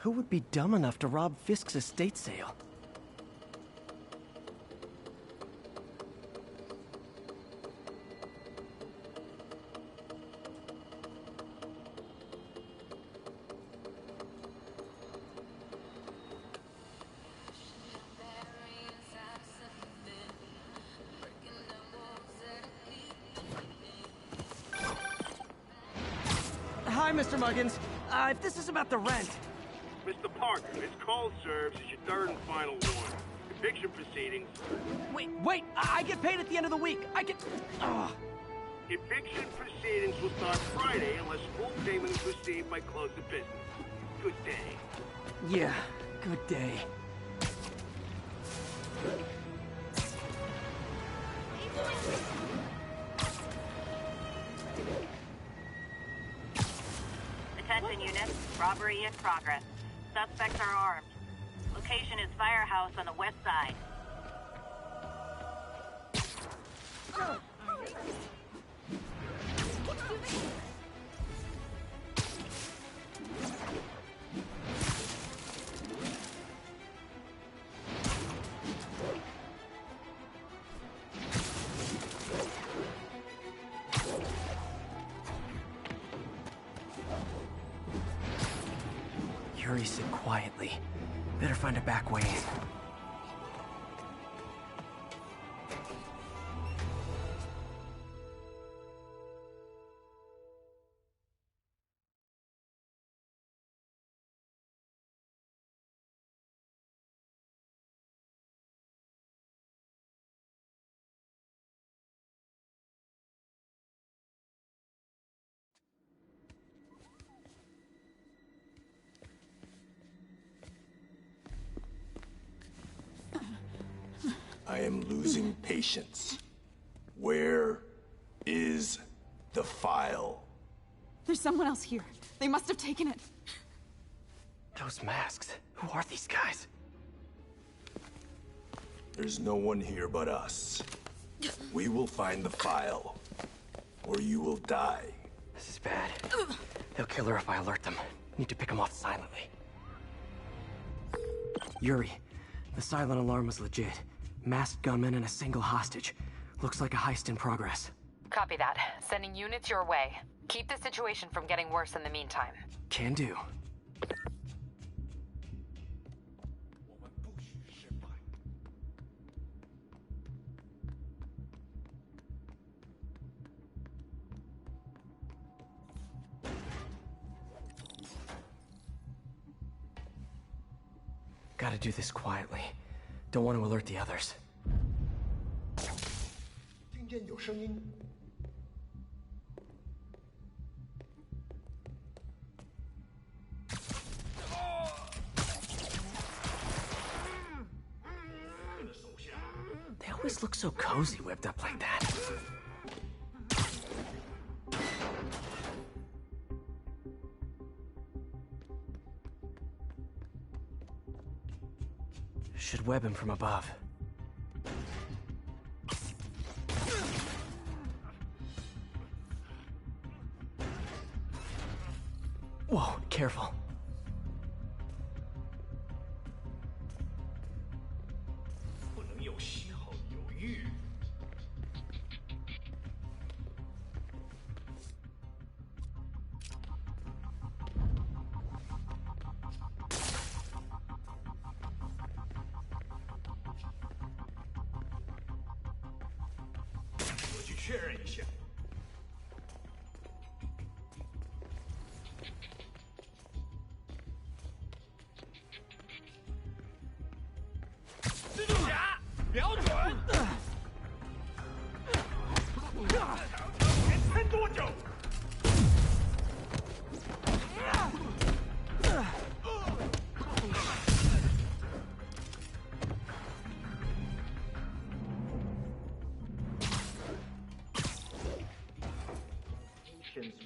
Who would be dumb enough to rob Fisk's estate sale? Hi, Mr. Muggins. If this is about the rent... Mr. Parker, this call serves as your third and final warning. Eviction proceedings... Wait! I get paid at the end of the week! I get... Ugh. Eviction proceedings will start Friday unless full payment is received by close of business. Good day. Yeah, good day. Attention units, robbery in progress. Suspects are armed. Location is Firehouse on the west side. Yuri said quietly. Better find a back way in. I am losing patience. Where is the file? There's someone else here. They must have taken it. Those masks. Who are these guys? There's no one here but us. We will find the file, or you will die. This is bad. They'll kill her if I alert them. Need to pick them off silently. Yuri, the silent alarm was legit. Masked gunmen and a single hostage. Looks like a heist in progress. Copy that. Sending units your way. Keep the situation from getting worse in the meantime. Can do. Gotta do this quietly. Don't want to alert the others. 听见有声音。They always look so cozy whipped up like that. Should web him from above. Whoa, careful.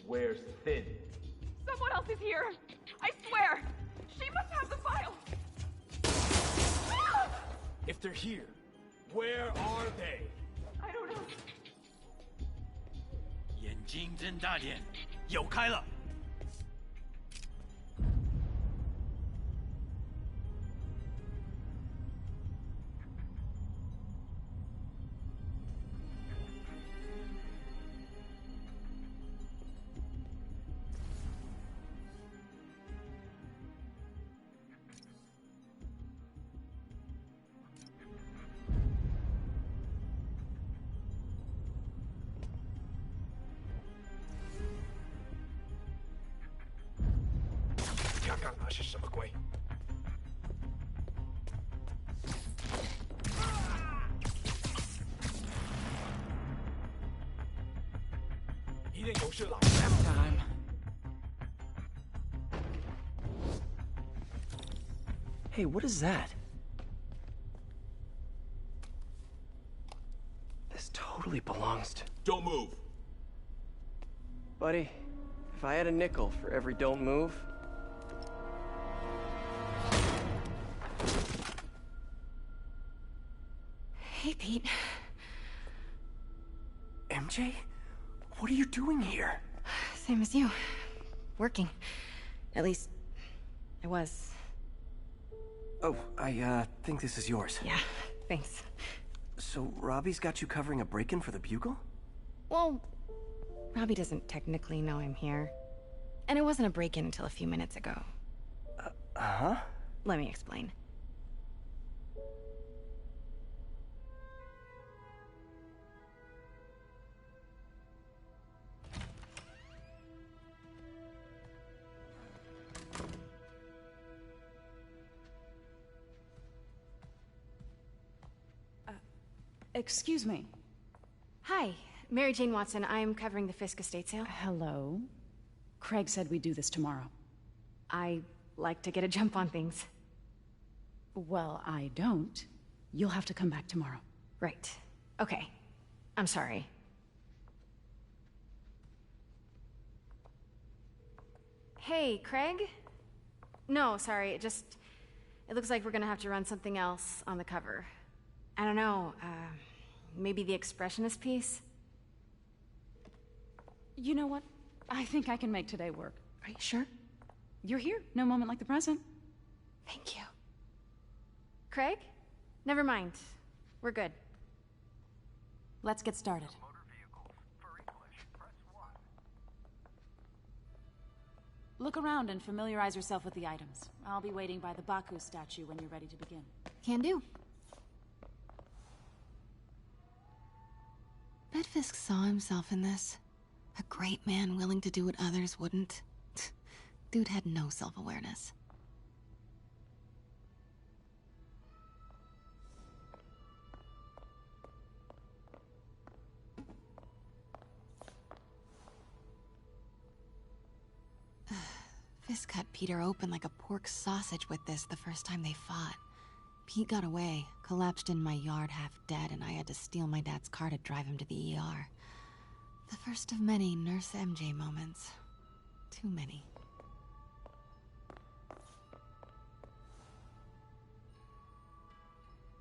Wears thin. Someone else is here. I swear. She must have the file. If they're here, where are they? I don't know. 眼睛睁大点，有开了。刚刚是什么鬼？一定有事了。Time. Hey, what is that? This totally belongs to... Don't move. Buddy, if I had a nickel for every don't move... Hey, Pete. MJ? What are you doing here? Same as you. Working. At least, I was. Oh, I think this is yours. Yeah, thanks. So, Robbie's got you covering a break-in for the Bugle? Well, Robbie doesn't technically know I'm here. And it wasn't a break-in until a few minutes ago. Huh? Let me explain. Excuse me. Hi, Mary Jane Watson. I'm covering the Fisk estate sale. Hello. Craig said we'd do this tomorrow. I like to get a jump on things. Well, I don't. You'll have to come back tomorrow. Right. Okay. I'm sorry. Hey, Craig? No, sorry, it looks like we're gonna have to run something else on the cover. I don't know, maybe the expressionist piece? You know what? I think I can make today work. Are you sure? You're here. No moment like the present. Thank you. Craig? Never mind. We're good. Let's get started. Look around and familiarize yourself with the items. I'll be waiting by the Baku statue when you're ready to begin. Can do. Bet Fisk saw himself in this. A great man willing to do what others wouldn't. Dude had no self-awareness. Fisk cut Peter open like a pork sausage with this the first time they fought. Pete got away, collapsed in my yard half dead, and I had to steal my dad's car to drive him to the ER. The first of many Nurse MJ moments. Too many.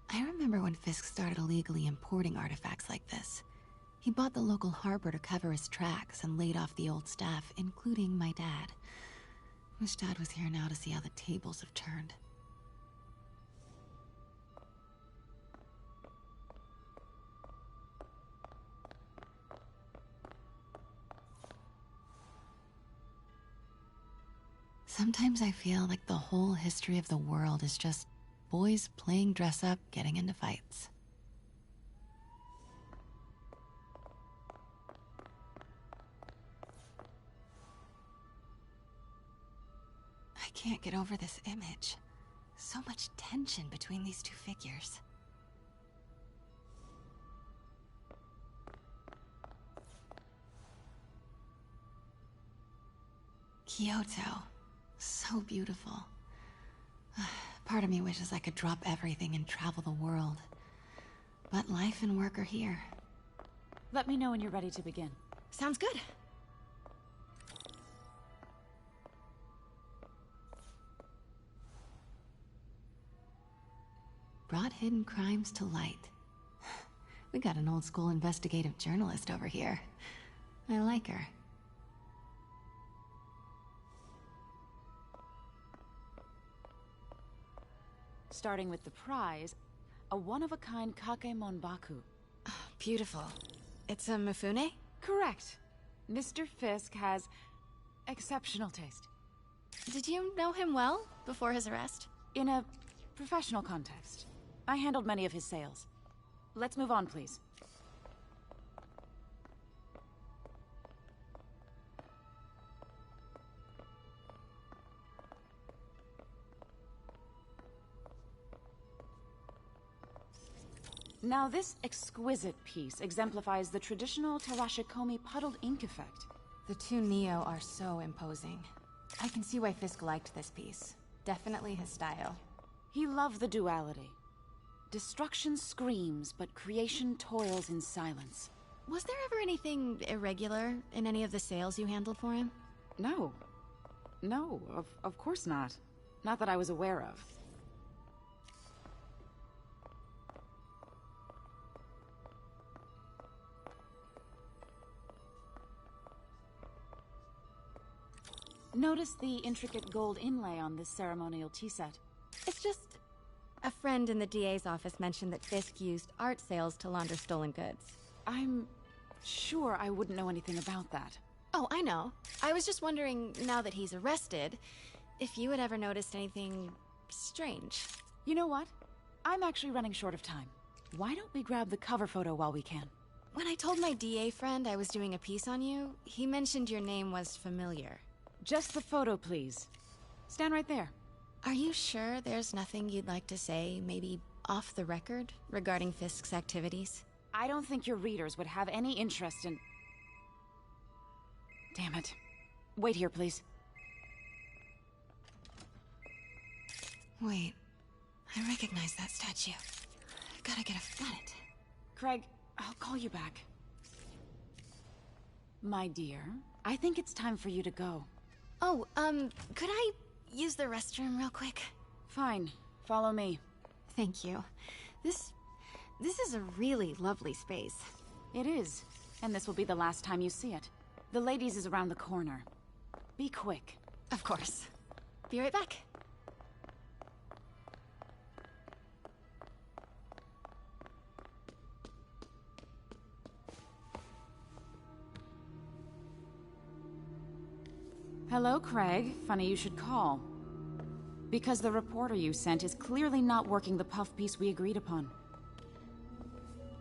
I remember when Fisk started illegally importing artifacts like this. He bought the local harbor to cover his tracks and laid off the old staff, including my dad. Wish Dad was here now to see how the tables have turned. Sometimes I feel like the whole history of the world is just boys playing dress-up, getting into fights. I can't get over this image. So much tension between these two figures. Kyoto. So beautiful. Part of me wishes I could drop everything and travel the world. But life and work are here. Let me know when you're ready to begin. Sounds good. Brought hidden crimes to light. We got an old school investigative journalist over here. I like her. Starting with the prize, a one-of-a-kind Kakemon Baku. Beautiful. It's a Mifune? Correct. Mr. Fisk has exceptional taste. Did you know him well before his arrest? In a professional context. I handled many of his sales. Let's move on, please. Now this exquisite piece exemplifies the traditional Tarashikomi puddled ink effect. The two Neo are so imposing. I can see why Fisk liked this piece. Definitely his style. He loved the duality. Destruction screams, but creation toils in silence. Was there ever anything irregular in any of the sales you handled for him? No. No, of course not. Not that I was aware of. Notice the intricate gold inlay on this ceremonial tea set. It's just... a friend in the DA's office mentioned that Fisk used art sales to launder stolen goods. I'm sure I wouldn't know anything about that. Oh, I know. I was just wondering, now that he's arrested, if you had ever noticed anything strange. You know what? I'm actually running short of time. Why don't we grab the cover photo while we can? When I told my DA friend I was doing a piece on you, he mentioned your name was familiar. Just the photo, please. Stand right there. Are you sure there's nothing you'd like to say, maybe off the record, regarding Fisk's activities? I don't think your readers would have any interest in... Damn it. Wait here, please. Wait. I recognize that statue. I gotta get a flat. Craig, I'll call you back. My dear, I think it's time for you to go. Oh, could I use the restroom real quick? Fine. Follow me. Thank you. This is a really lovely space. It is. And this will be the last time you see it. The ladies is around the corner. Be quick. Of course. Be right back. Hello, Craig. Funny you should call. Because the reporter you sent is clearly not working the puff piece we agreed upon.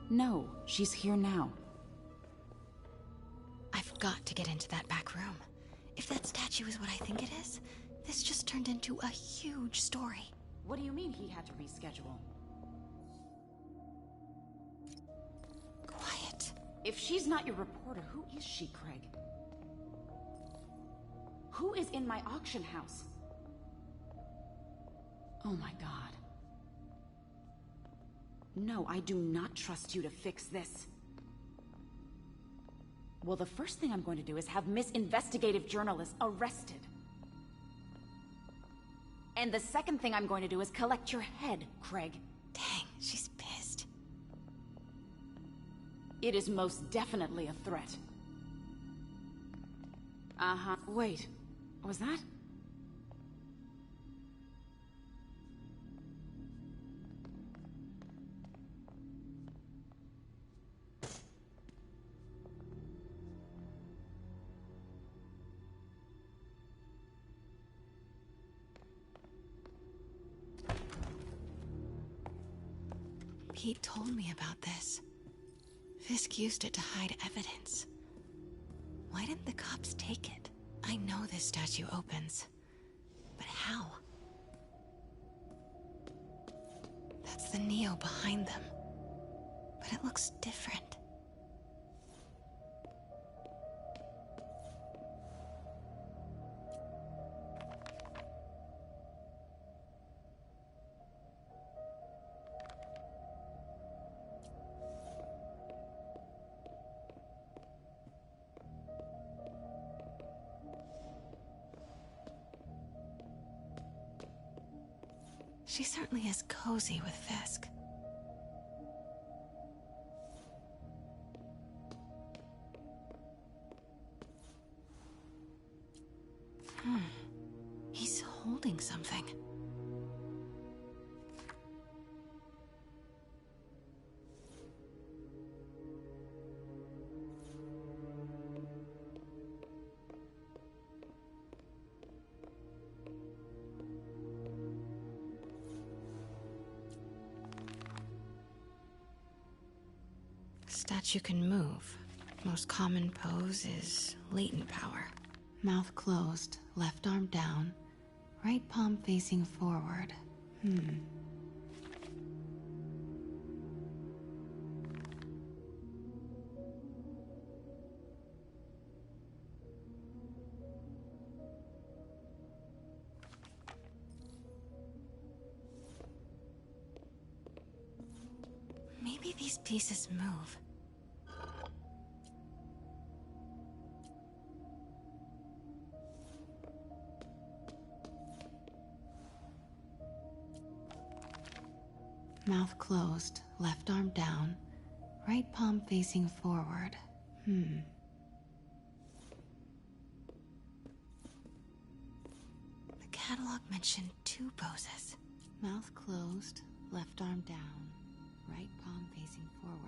No, she's here now. I've got to get into that back room. If that statue is what I think it is, this just turned into a huge story. What do you mean he had to reschedule? Quiet. If she's not your reporter, who is she, Craig? Who is in my auction house? Oh my god. No, I do not trust you to fix this. Well, the first thing I'm going to do is have Miss Investigative Journalist arrested. And the second thing I'm going to do is collect your head, Craig. Dang, she's pissed. It is most definitely a threat. Uh-huh. Wait. Was that? Pete told me about this. Fisk used it to hide evidence. Why didn't the cops take it? I know this statue opens. But how? That's the Neo behind them. But it looks different. She certainly is cozy with Fisk. He's holding something. Statue can move. Most common pose is latent power. Mouth closed, left arm down, right palm facing forward. Maybe these pieces move. Mouth closed, left arm down, right palm facing forward. The catalog mentioned 2 poses. Mouth closed, left arm down, right palm facing forward.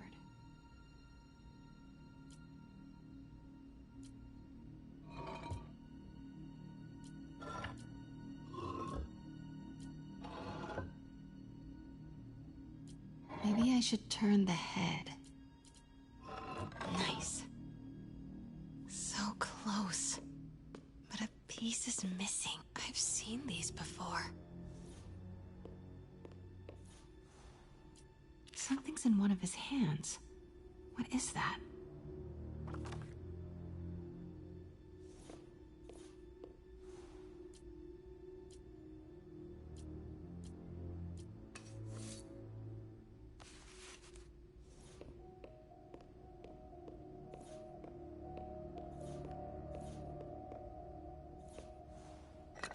Maybe I should turn the head. Nice. So close. But a piece is missing. I've seen these before. Something's in one of his hands. What is that?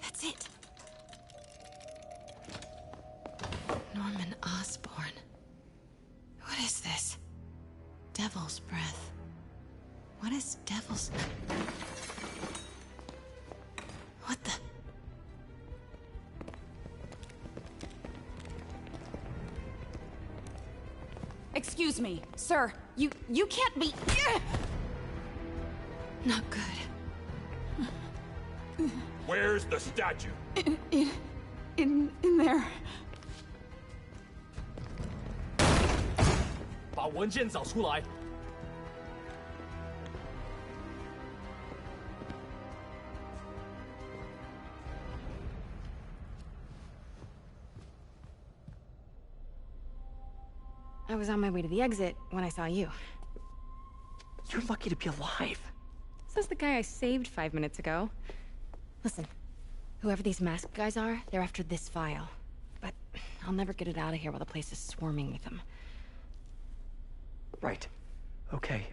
That's it. Norman Osborn. What is this? Devil's breath. What is devil's... What the... Excuse me, sir. You can't be... Not good. Where's the statue? In there. 把文件找出来。 I was on my way to the exit when I saw you. You're lucky to be alive. Says the guy I saved 5 minutes ago. Listen, whoever these masked guys are, they're after this file. But I'll never get it out of here while the place is swarming with them. Right. Okay,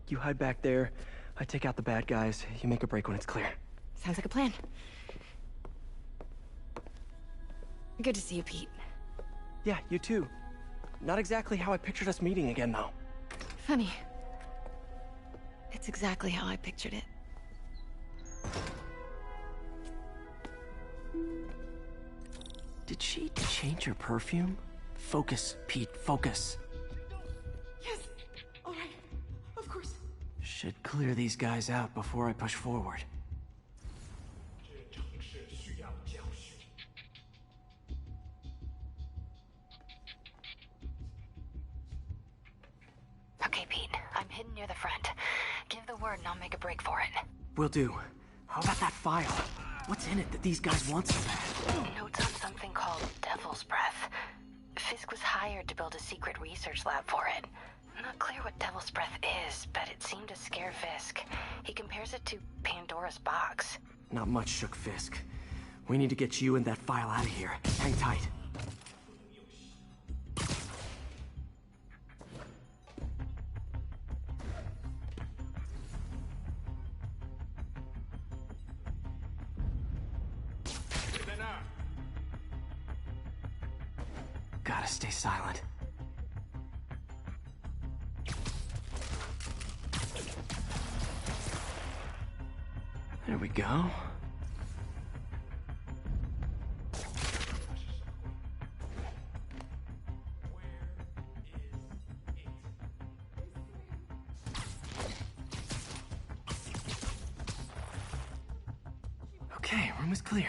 you hide back there. I take out the bad guys. You make a break when it's clear. Sounds like a plan. Good to see you, Pete. Yeah, you too. Not exactly how I pictured us meeting again, though. Funny. It's exactly how I pictured it. Did she change her perfume? Focus, Pete, focus. Yes. All right. Of course. Should clear these guys out before I push forward. Okay, Pete. I'm hidden near the front. Give the word and I'll make a break for it. Will do. How about that file? What's in it that these guys want so bad? Notes on something called Devil's Breath. Fisk was hired to build a secret research lab for it. Not clear what Devil's Breath is, but it seemed to scare Fisk. He compares it to Pandora's box. Not much shook Fisk. We need to get you and that file out of here. Hang tight. Gotta stay silent. There we go. Okay, room is clear.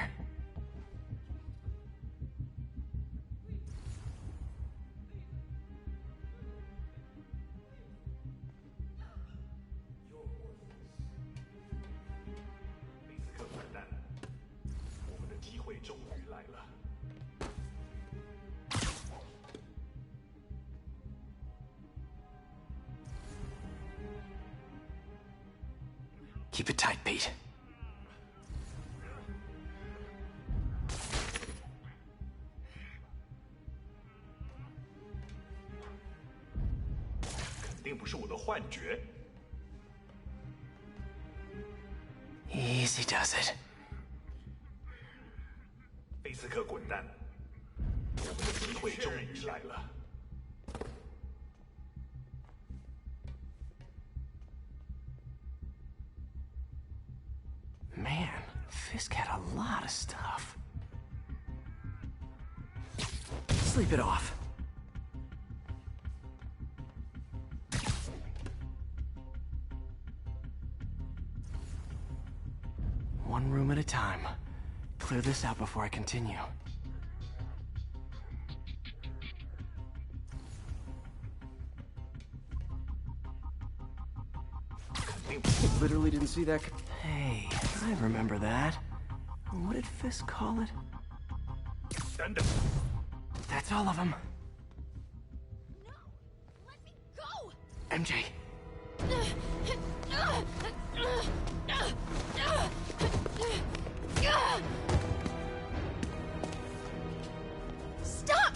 Keep it tight, Pete. 幻觉。 Easy does it. 菲斯克滚蛋！我们的机会终于来了。 Man, Fisk had a lot of stuff. Sleep it off. One room at a time. Clear this out before I continue. Literally didn't see that. Hey, I remember that. What did Fisk call it? That's all of them. No! Let me go! MJ. Stop!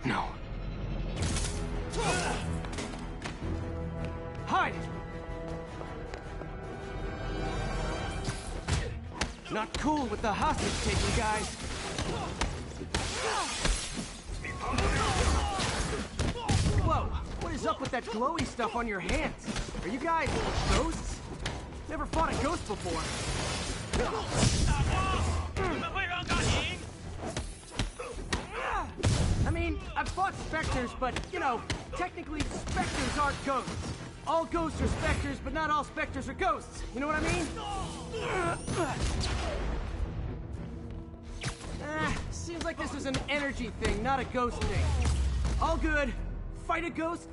No. Hide! Not cool with the hostage taking, guys. Whoa, what is up with that glowy stuff on your hands? Are you guys ghosts? Never fought a ghost before. I mean, I've fought specters, but, you know, technically specters aren't ghosts. All ghosts are specters, but not all specters are ghosts. You know what I mean? Seems like this is an energy thing, not a ghost thing. All good. Fight a ghost?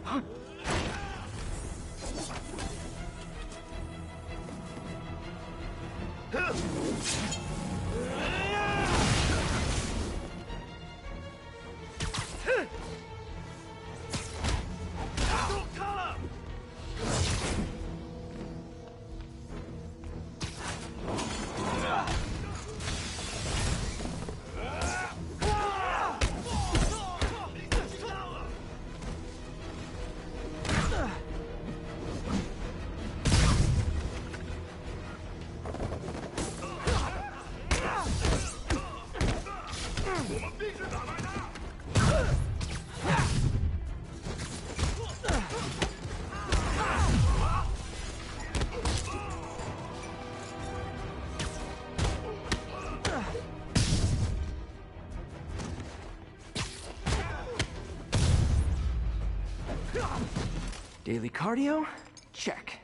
Daily cardio? Check.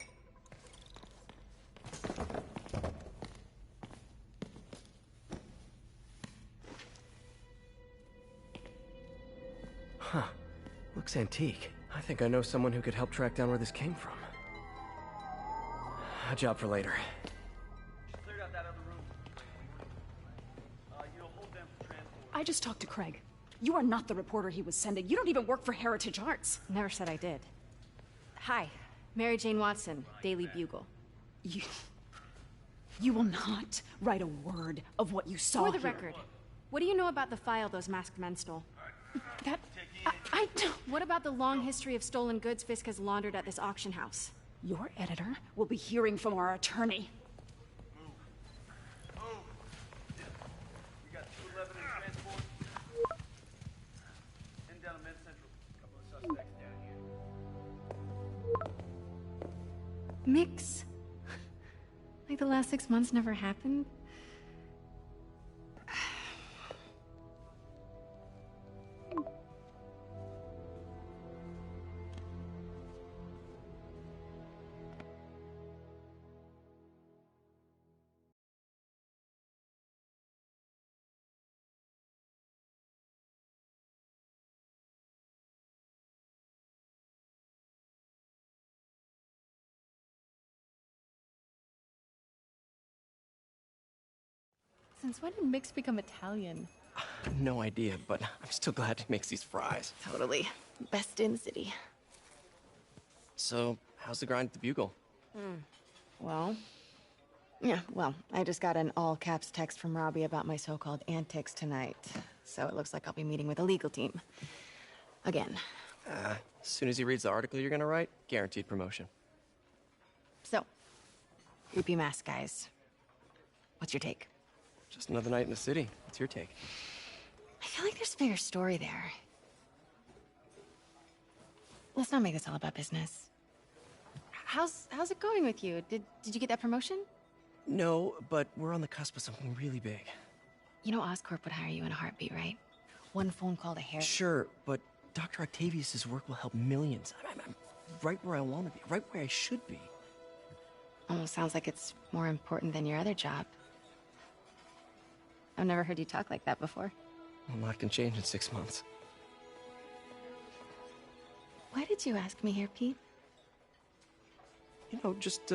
Huh. Looks antique. I think I know someone who could help track down where this came from. A job for later. I just talked to Craig. You are not the reporter he was sending. You don't even work for Heritage Arts. Never said I did. Hi, Mary Jane Watson, Daily Bugle. You will not write a word of what you saw For the here. record, what do you know about the file those masked men stole? I don't... What about the long history of stolen goods Fisk has laundered at this auction house? Your editor will be hearing from our attorney. Mix? Like the last 6 months never happened? Since when did Mix become Italian? No idea, but I'm still glad he makes these fries. Totally. Best in the city. So, how's the grind at the Bugle? Well... Yeah, well, I just got an all-caps text from Robbie about my so-called antics tonight. So it looks like I'll be meeting with a legal team. Again. As soon as he reads the article you're gonna write, guaranteed promotion. So, creepy mask guys. What's your take? Just another night in the city. What's your take? I feel like there's a bigger story there. Let's not make this all about business. How's it going with you? Did you get that promotion? No, but we're on the cusp of something really big. You know Oscorp would hire you in a heartbeat, right? One phone call to Harry. Sure, but Dr. Octavius's work will help millions. I'm right where I want to be, right where I should be. Almost sounds like it's more important than your other job. I've never heard you talk like that before. A lot can change in 6 months. Why did you ask me here, Pete? You know, just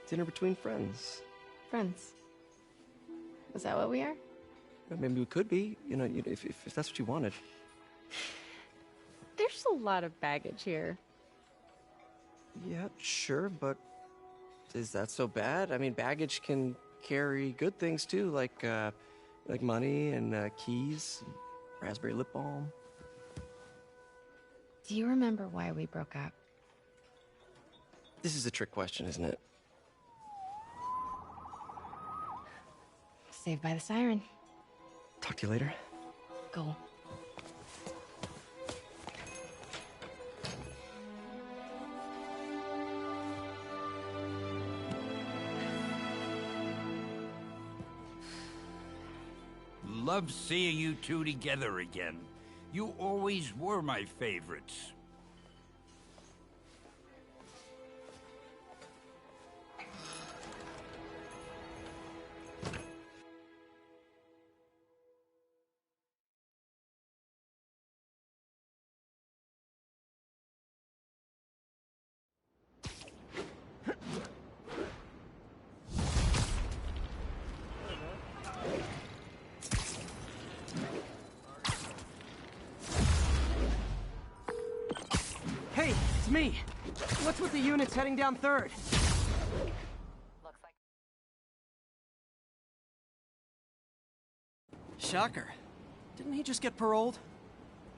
dinner between friends. Friends. Is that what we are? Maybe we could be, you know, if that's what you wanted. There's a lot of baggage here. Yeah, sure, but is that so bad? I mean, baggage can carry good things too, like money and keys, and raspberry lip balm. Do you remember why we broke up? This is a trick question, isn't it? Saved by the siren. Talk to you later. Go. Love seeing you two together again. You always were my favorites. Hey, it's me. What's with the units heading down 3rd? Looks like... Shocker. Didn't he just get paroled?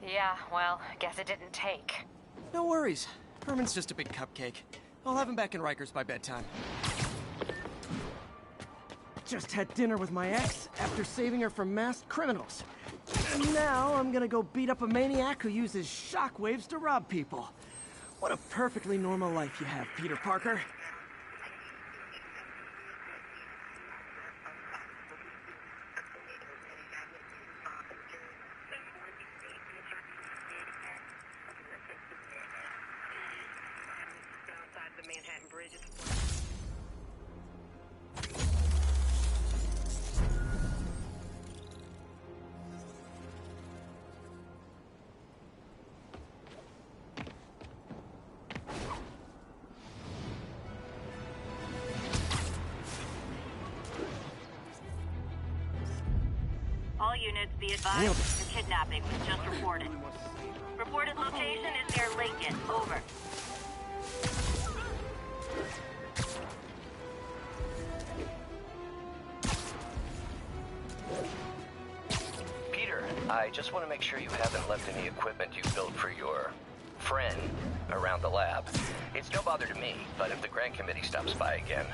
Yeah, well, guess it didn't take. No worries. Herman's just a big cupcake. I'll have him back in Rikers by bedtime. Just had dinner with my ex after saving her from masked criminals. And now I'm gonna go beat up a maniac who uses shockwaves to rob people. What a perfectly normal life you have, Peter Parker. All units be advised, the kidnapping was just reported. Reported location is near Lincoln. Over. Peter, I just want to make sure you haven't left any equipment you built for your friend around the lab. It's no bother to me, but if the Grant Committee stops by again...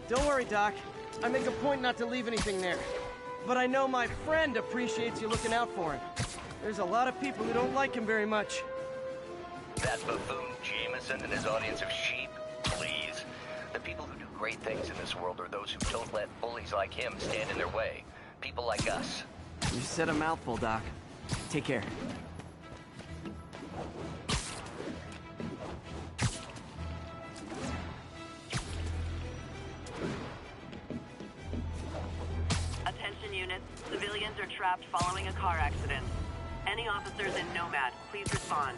Don't worry, Doc. I make a point not to leave anything there. But I know my friend appreciates you looking out for him. There's a lot of people who don't like him very much. That buffoon Jameson and his audience of sheep? Please. The people who do great things in this world are those who don't let bullies like him stand in their way. People like us. You said a mouthful, Doc. Take care. Attention units. Civilians are trapped following a car accident. Any officers in Nomad, please respond.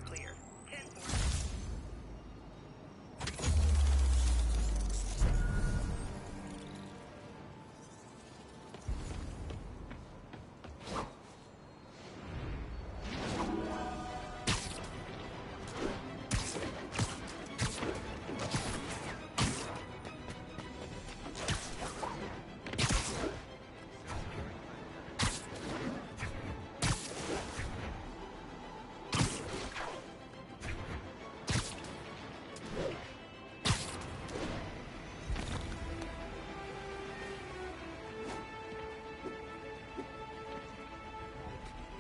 Clear.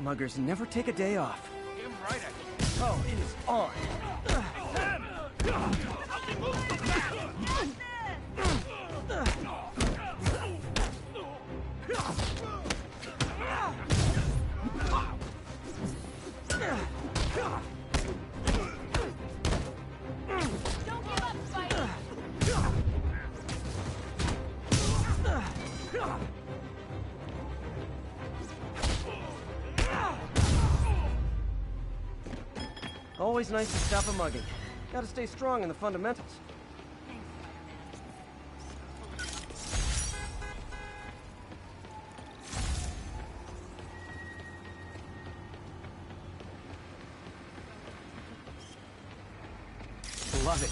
Muggers never take a day off. Damn right I Oh, it is on. Don't give up, Spider! Always nice to stop a mugging. Gotta stay strong in the fundamentals. Love it.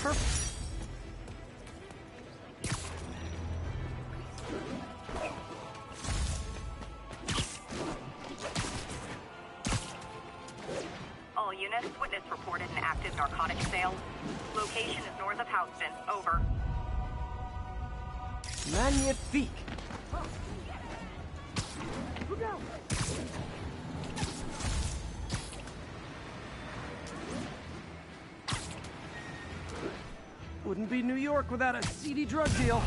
Perfect. All units, witness reported an active narcotics sale. Location is north of Houston. Over. Magnifique. Wouldn't be New York without a seedy drug deal.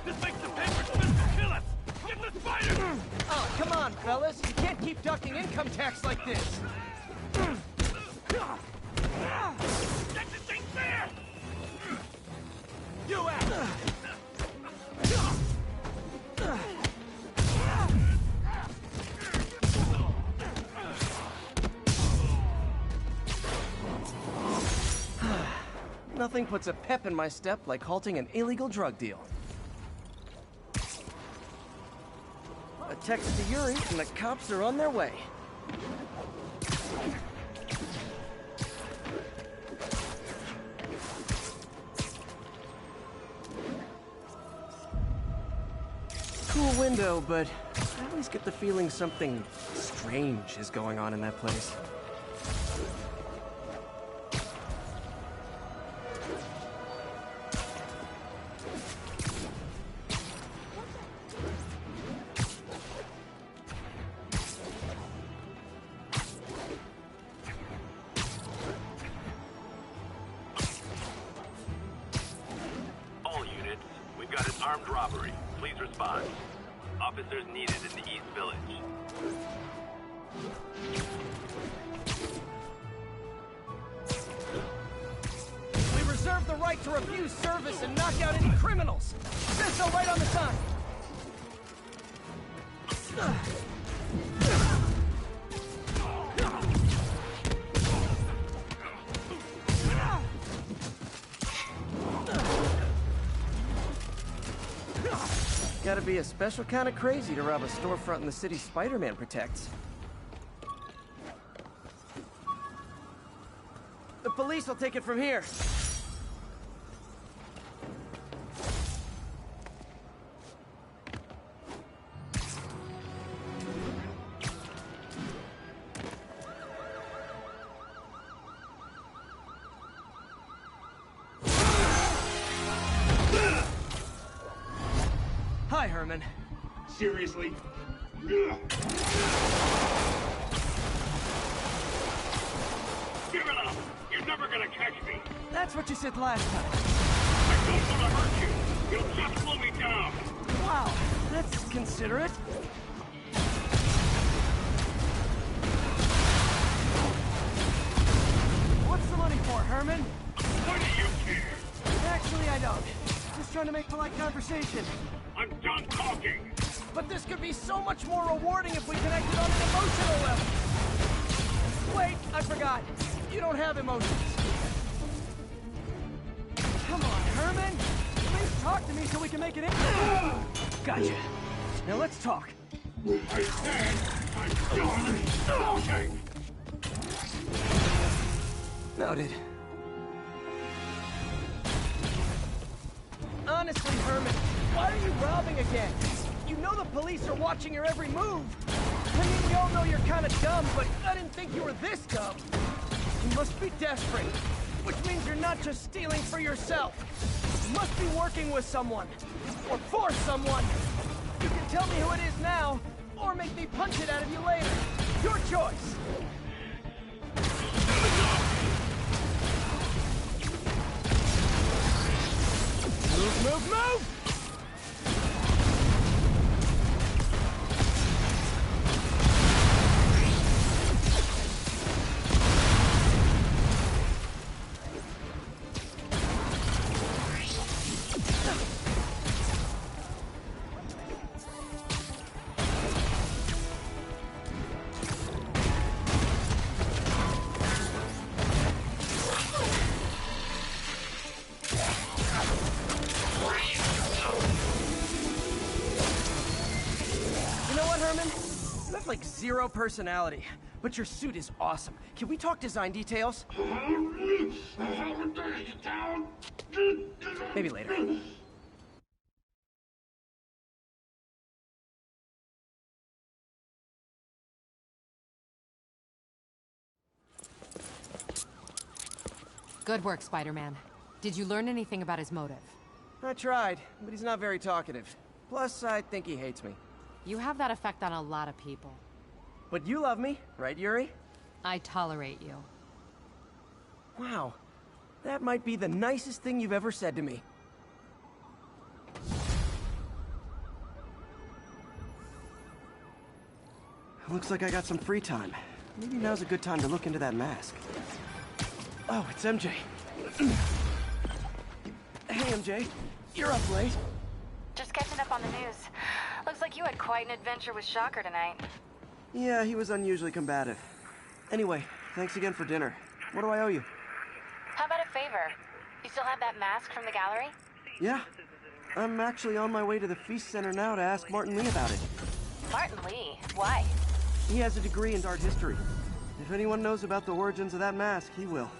This makes the papers just kill us! Get the spider! Oh, come on, fellas. You can't keep ducking income tax like this. Get the thing there! You out! Nothing puts a pep in my step like halting an illegal drug deal. A text to Yuri and the cops are on their way. Cool window, but I always get the feeling something strange is going on in that place. All units, we've got an armed robbery. Please respond. Officers needed in the East Village. We reserve the right to refuse service and knock out any criminals. Says so right on the sign. Gotta be a special kind of crazy to rob a storefront in the city Spider-Man protects. The police will take it from here. Hi, Herman. Seriously? Give it up! You're never gonna catch me! That's what you said last time. I don't want to hurt you! You'll just slow me down! Wow, that's considerate. What's the money for, Herman? Why do you care? Actually, I don't. Just trying to make polite conversation. I'm done talking! But this could be so much more rewarding if we connected on an emotional level. Wait, I forgot. You don't have emotions. Come on, Herman. Please talk to me so we can make it in. Gotcha. Now let's talk. I said I'm done talking! Noted. Honestly, Herman, Why are you robbing again? You know the police are watching your every move. I mean, we all know you're kind of dumb, but I didn't think you were this dumb. You must be desperate, which means you're not just stealing for yourself. You must be working with someone, or for someone. You can tell me who it is now, or make me punch it out of you later. Your choice. Move, move, move! Like zero personality, but your suit is awesome. Can we talk design details? Maybe later. Good work, Spider-Man. Did you learn anything about his motive? I tried, but he's not very talkative. Plus, I think he hates me. You have that effect on a lot of people. But you love me, right, Yuri? I tolerate you. Wow. That might be the nicest thing you've ever said to me. Looks like I got some free time. Maybe now's a good time to look into that mask. Oh, it's MJ. Hey, MJ. You're up late. Just catching up on the news. Looks like you had quite an adventure with Shocker tonight. Yeah, he was unusually combative. Anyway, thanks again for dinner. What do I owe you? How about a favor? You still have that mask from the gallery? Yeah. I'm actually on my way to the Feast Center now to ask Martin Lee about it. Martin Lee? Why? He has a degree in art history. If anyone knows about the origins of that mask, he will.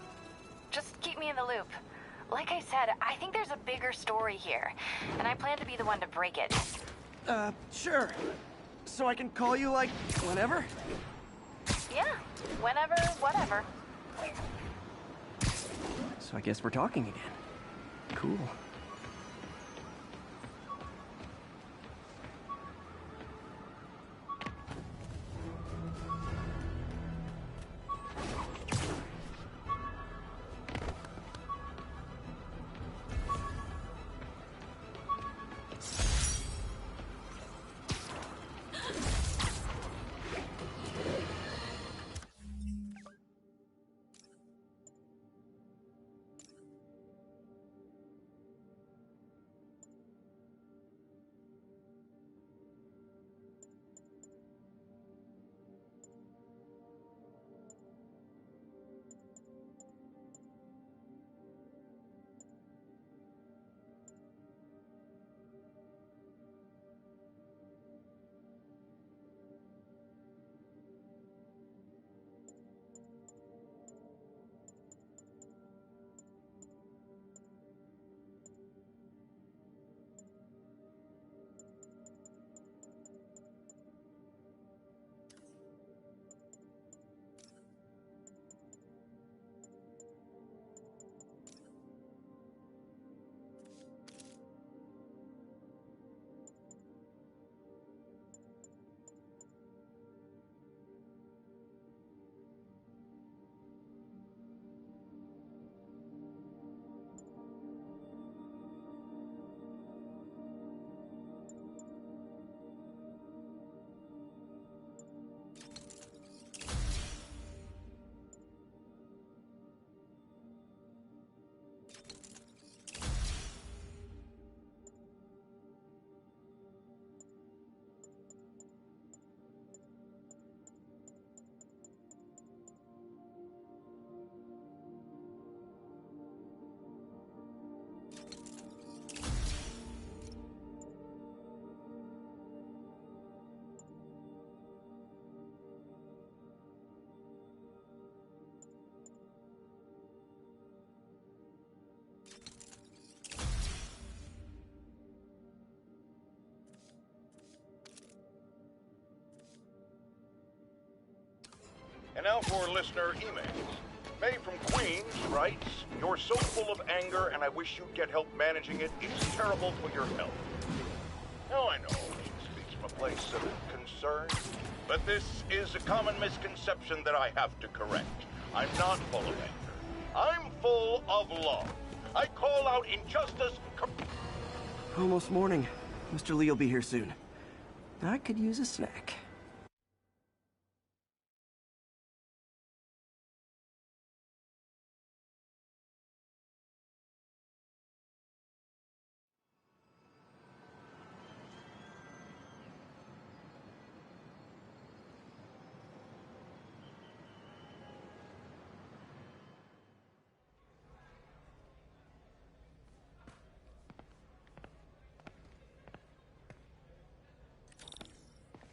Just keep me in the loop. Like I said, I think there's a bigger story here, and I plan to be the one to break it. Sure. So I can call you, like, whenever? Yeah, whenever, whatever. So I guess we're talking again. Cool. now for listener emails. May from Queens writes, "You're so full of anger and I wish you'd get help managing it. It's terrible for your health." Now I know she speaks from a place of concern, but this is a common misconception that I have to correct. I'm not full of anger. I'm full of love. I call out injustice. Almost morning. Mr. Lee will be here soon. I could use a snack.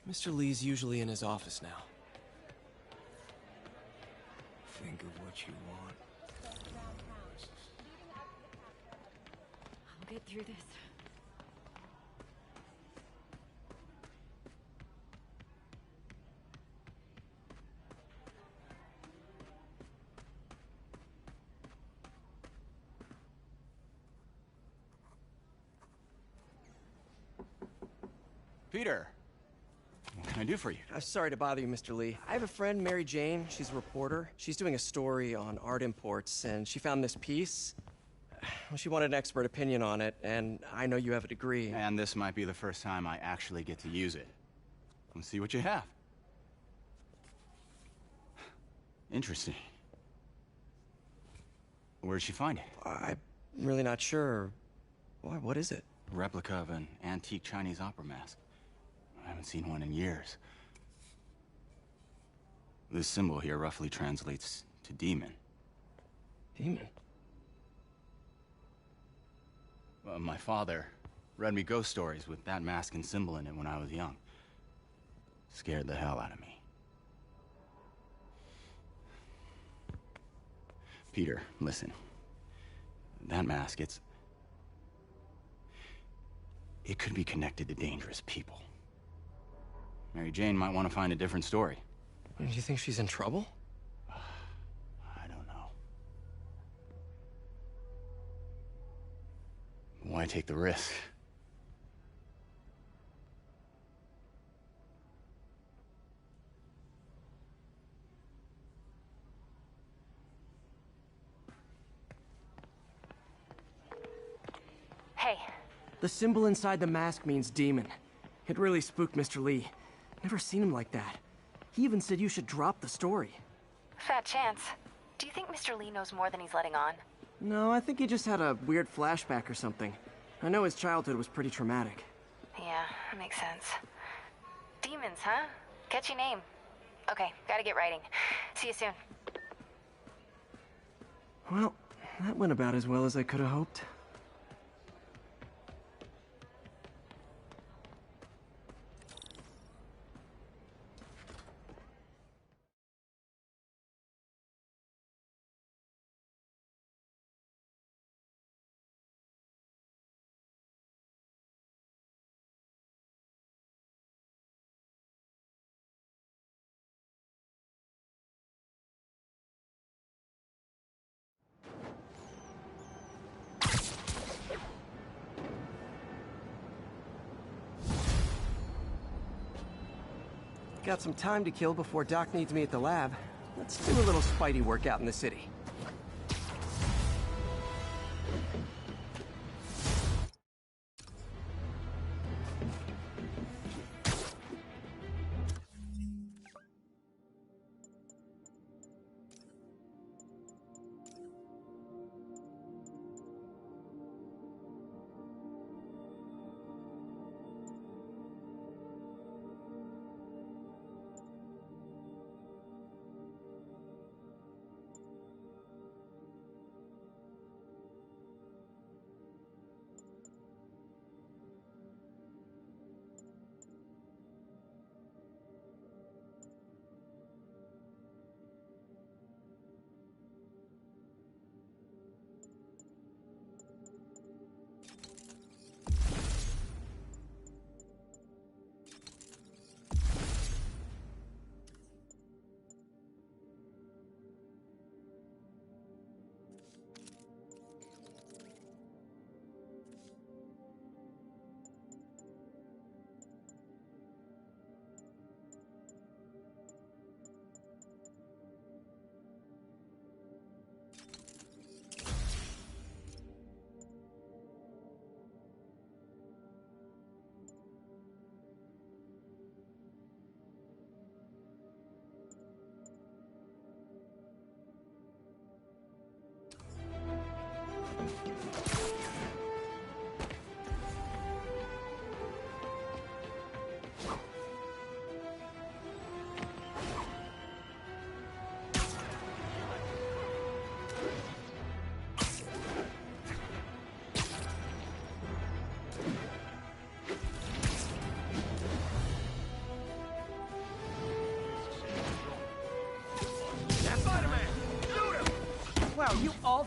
Mr. Lee's usually in his office now. Think of what you want. I'll get through this. Peter, what can I do for you? Sorry to bother you, Mr. Lee. I have a friend, Mary Jane. She's a reporter. She's doing a story on art imports, and she found this piece. Well, she wanted an expert opinion on it, and I know you have a degree. And this might be the first time I actually get to use it. Let's see what you have. Interesting. Where'd she find it? I'm really not sure. Why, what is it? A replica of an antique Chinese opera mask. I haven't seen one in years. This symbol here roughly translates to demon. Demon? My father read me ghost stories with that mask and symbol in it when I was young. Scared the hell out of me. Peter, listen. That mask, it could be connected to dangerous people. Mary Jane might want to find a different story. Do you think she's in trouble? I don't know. Why take the risk? Hey. The symbol inside the mask means demon. It really spooked Mr. Lee. Never seen him like that. He even said you should drop the story. Fat chance. Do you think Mr. Lee knows more than he's letting on? No, I think he just had a weird flashback or something. I know his childhood was pretty traumatic. Yeah, that makes sense. Demons, huh? Catchy name. Okay, gotta get writing. See you soon. Well, that went about as well as I could have hoped. Got some time to kill before Doc needs me at the lab. Let's do a little Spidey workout in the city.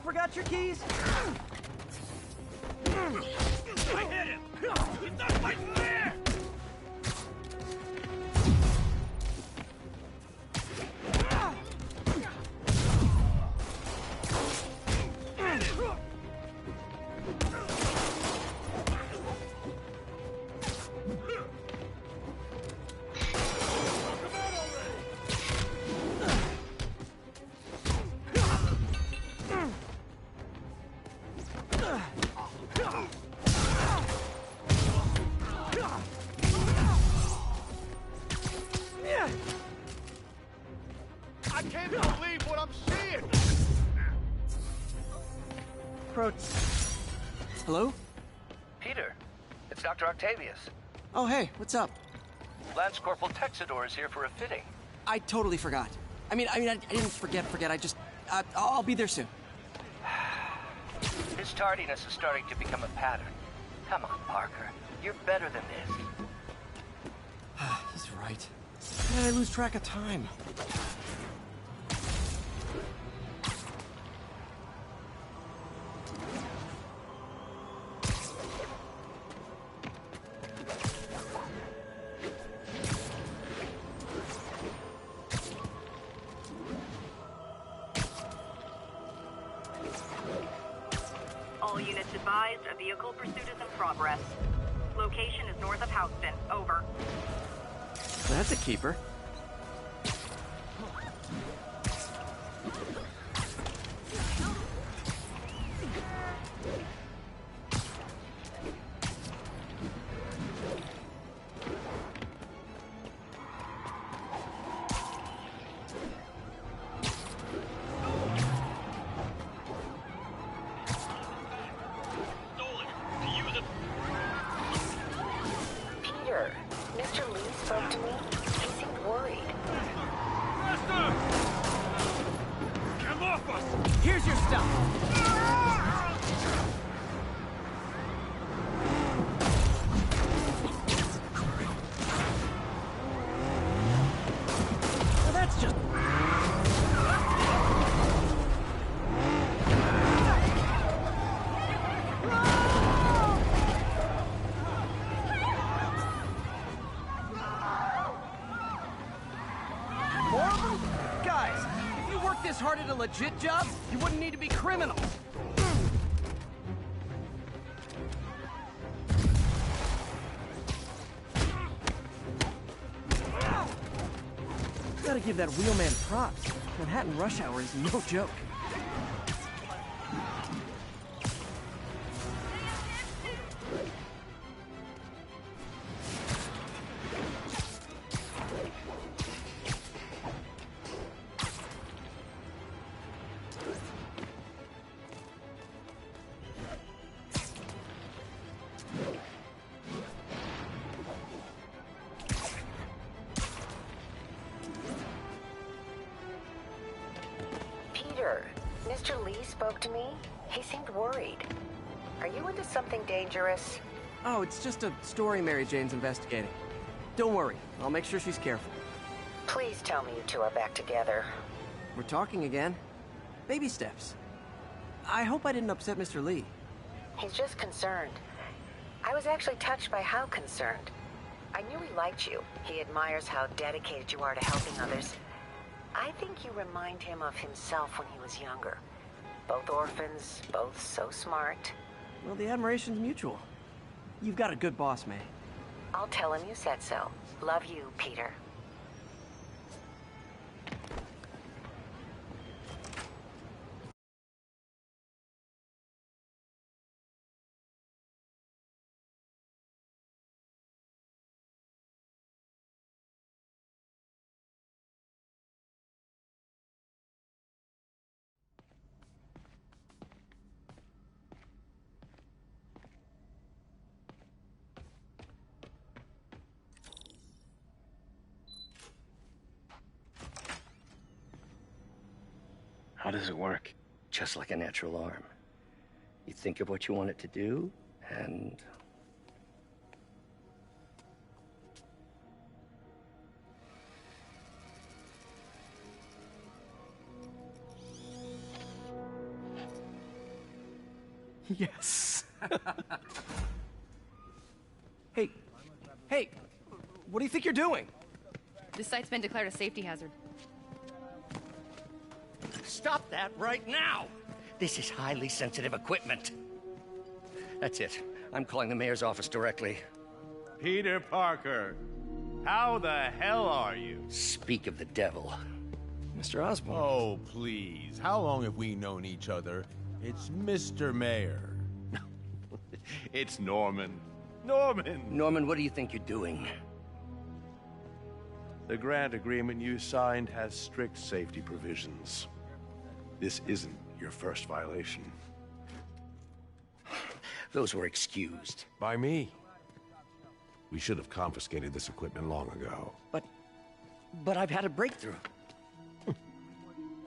forgot your keys? I hit him! He's not fighting fair! I can't believe what I'm seeing! Hello? Peter, it's Dr. Octavius. Oh, hey, what's up? Lance Corporal Texador is here for a fitting. I totally forgot. I didn't forget. I just, I'll be there soon. His tardiness is starting to become a pattern. Come on, Parker. You're better than this. He's right. How did I lose track of time? All units advised, a vehicle pursuit is in progress. Location is north of Houston. Over. That's a keeper. Peter, Mr. Lee spoke to me. He seemed worried. Come off us! Here's your stuff. Well, that's just... More of them? Guys, if you worked this hard at a legit job, you wouldn't need to be criminals. Gotta give that wheelman props. Manhattan rush hour is no joke. Peter, Mr. Lee spoke to me. He seemed worried. Are you into something dangerous? Oh, it's just a story Mary Jane's investigating. Don't worry, I'll make sure she's careful. Please tell me you two are back together. We're talking again. Baby steps. I hope I didn't upset Mr. Lee. He's just concerned. I was actually touched by how concerned. I knew he liked you. He admires how dedicated you are to helping others. I think you remind him of himself when he was younger. Both orphans, both so smart. Well, the admiration's mutual. You've got a good boss, May. I'll tell him you said so. Love you, Peter. How does it work? Just like a natural arm. You think of what you want it to do, and... Yes. Hey, what do you think you're doing? This site's been declared a safety hazard. Stop that right now! This is highly sensitive equipment. That's it. I'm calling the mayor's office directly. Peter Parker, how the hell are you? Speak of the devil. Mr. Osborn. Oh, please. How long have we known each other? It's Mr. Mayor. It's Norman. Norman! Norman, what do you think you're doing? The grant agreement you signed has strict safety provisions. This isn't your first violation. Those were excused. By me. We should have confiscated this equipment long ago. But I've had a breakthrough.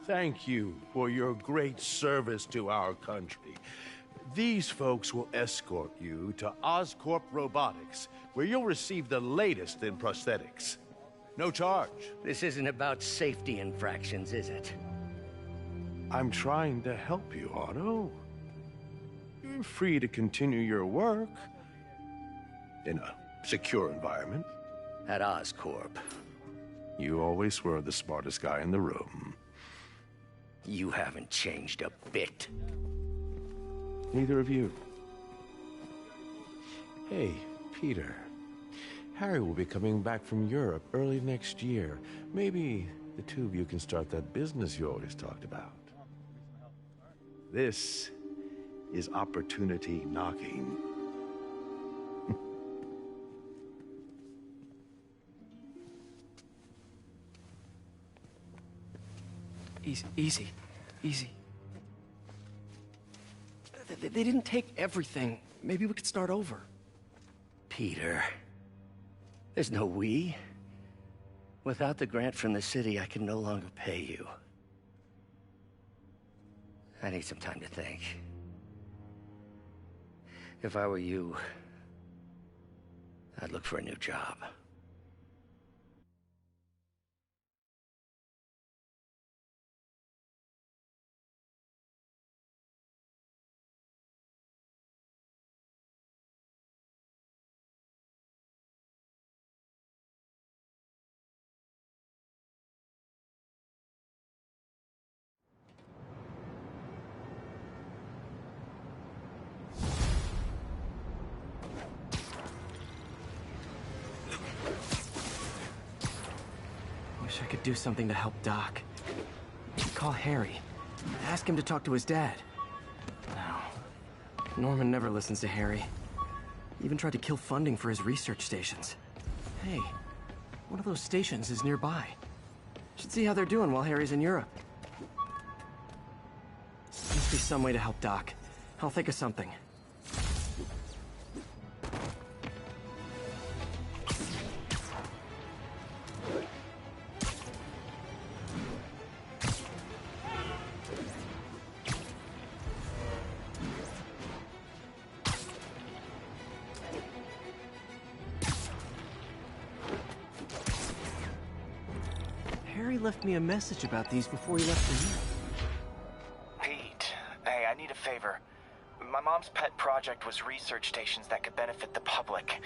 Thank you for your great service to our country. These folks will escort you to Oscorp Robotics, where you'll receive the latest in prosthetics. No charge. This isn't about safety infractions, is it? I'm trying to help you, Otto. You're free to continue your work in a secure environment. At Oscorp. You always were the smartest guy in the room. You haven't changed a bit. Neither of you. Hey, Peter. Harry will be coming back from Europe early next year. Maybe the two of you can start that business you always talked about. This is opportunity knocking. Easy. They didn't take everything. Maybe we could start over. Peter, there's no we. Without the grant from the city, I can no longer pay you. I need some time to think. If I were you, I'd look for a new job. Wish I could do something to help Doc. Call Harry. Ask him to talk to his dad. No. Norman never listens to Harry. He even tried to kill funding for his research stations. Hey, one of those stations is nearby. Should see how they're doing while Harry's in Europe. Must be some way to help Doc. I'll think of something. Harry left me a message about these before he left for you. Pete, hey, I need a favor. My mom's pet project was research stations that could benefit the public.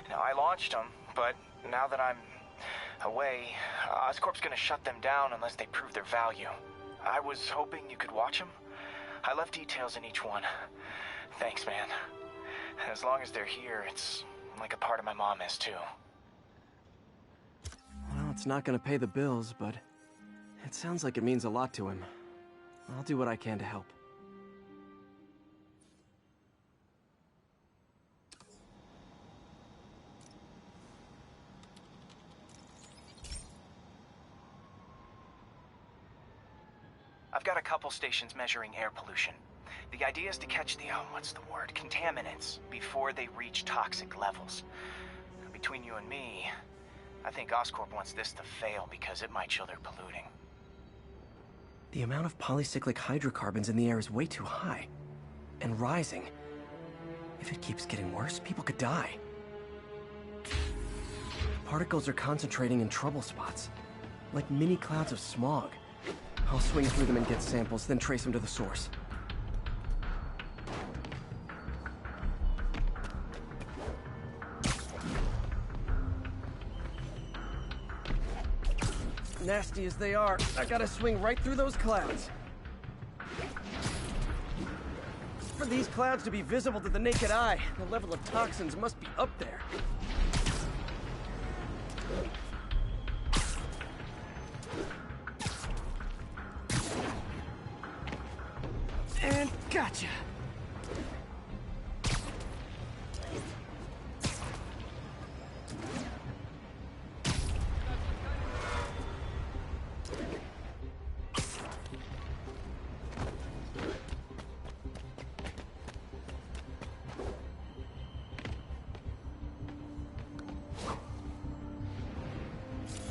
Now, I launched them, but now that I'm away, Oscorp's gonna shut them down unless they prove their value. I was hoping you could watch them. I left details in each one. Thanks, man. As long as they're here, it's like a part of my mom is, too. Well, it's not gonna pay the bills, but it sounds like it means a lot to him. I'll do what I can to help. I've got a couple stations measuring air pollution. The idea is to catch the, contaminants before they reach toxic levels. Between you and me, I think Oscorp wants this to fail because it might show they're polluting. The amount of polycyclic hydrocarbons in the air is way too high. And rising. If it keeps getting worse, people could die. Particles are concentrating in trouble spots, like mini clouds of smog. I'll swing through them and get samples, then trace them to the source. Nasty as they are, I gotta swing right through those clouds. For these clouds to be visible to the naked eye, the level of toxins must be up there. And gotcha!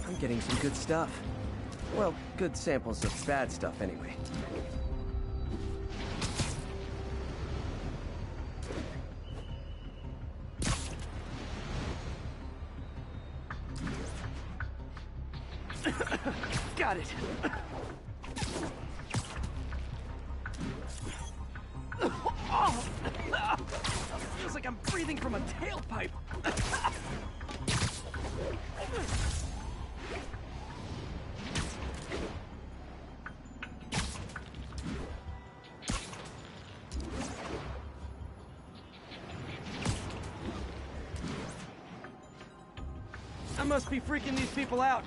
I'm getting some good stuff. Well, good samples of bad stuff anyway. Got it. Feels like I'm breathing from a tailpipe. I must be freaking these people out.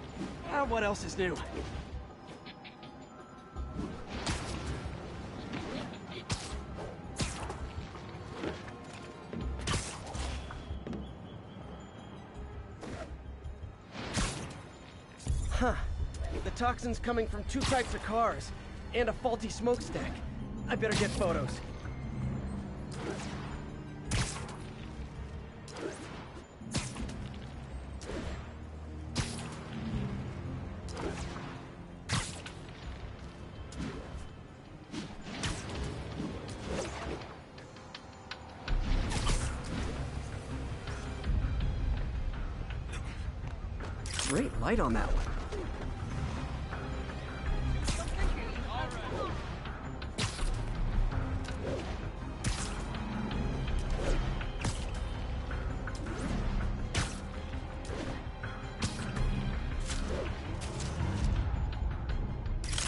What else is new? Huh. The toxin's coming from 2 types of cars, and a faulty smokestack. I better get photos. Great light on that one.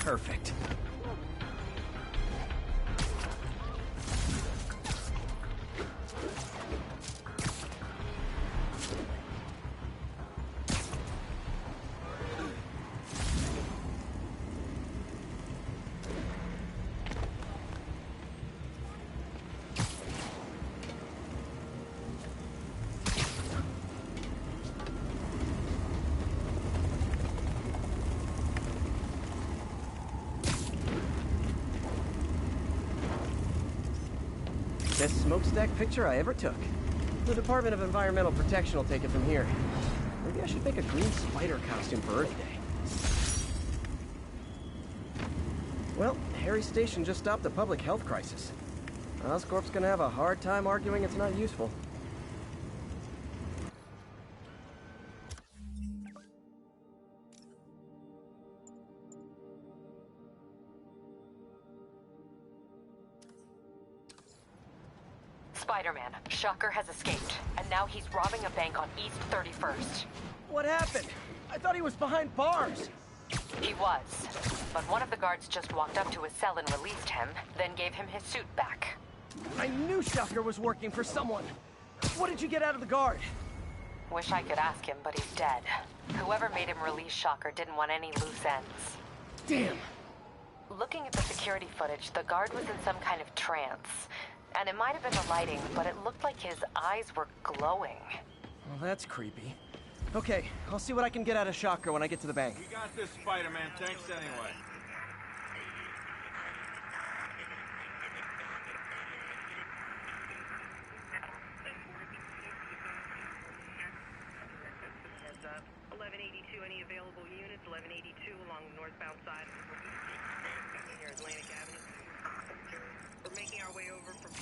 Perfect. Best smokestack picture I ever took. The Department of Environmental Protection will take it from here. Maybe I should make a green spider costume for Earth Day. Well, Harry's station just stopped a public health crisis. Oscorp's gonna have a hard time arguing it's not useful. Spiderman, Shocker has escaped, and now he's robbing a bank on East 31st. What happened? I thought he was behind bars. He was, but one of the guards just walked up to his cell and released him, then gave him his suit back. I knew Shocker was working for someone. What did you get out of the guard? Wish I could ask him, but he's dead. Whoever made him release Shocker didn't want any loose ends. Damn. Looking at the security footage, the guard was in some kind of trance. And it might have been the lighting, but it looked like his eyes were glowing. Well, that's creepy. Okay, I'll see what I can get out of Shocker when I get to the bank. We got this, Spider-Man. Thanks anyway. Heads up. 1182, any available units? 1182 along the northbound side. Near Atlantic Avenue. We're making our way over from...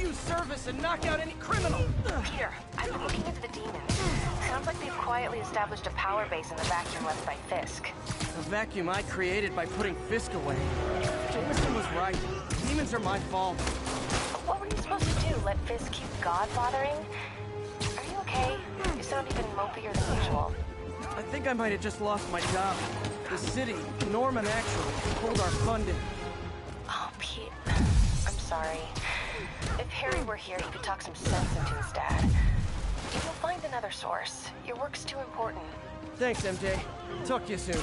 refuse service and knock out any criminal. Peter, I've been looking into the demons. Sounds like they've quietly established a power base in the vacuum left by Fisk. A vacuum I created by putting Fisk away. Jameson was right. Demons are my fault. What were you supposed to do? Let Fisk keep godfathering? Are you okay? You sound even mopier than usual. I think I might have just lost my job. The city, Norman actually, pulled our funding. Oh, Pete. I'm sorry. If Harry were here, he could talk some sense into his dad. You'll find another source. Your work's too important. Thanks, MJ. Talk to you soon.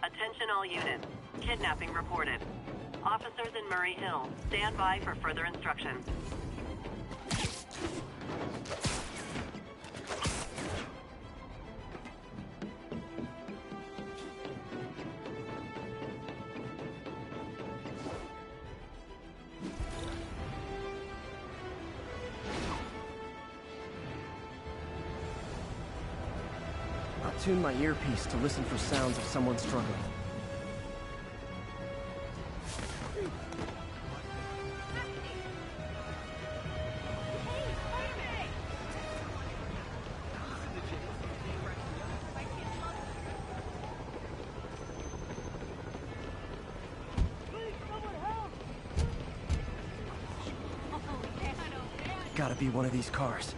Attention all units. Kidnapping reported. Officers in Murray Hill, stand by for further instructions. I'll tune my earpiece to listen for sounds of someone struggling. Gotta be one of these cars.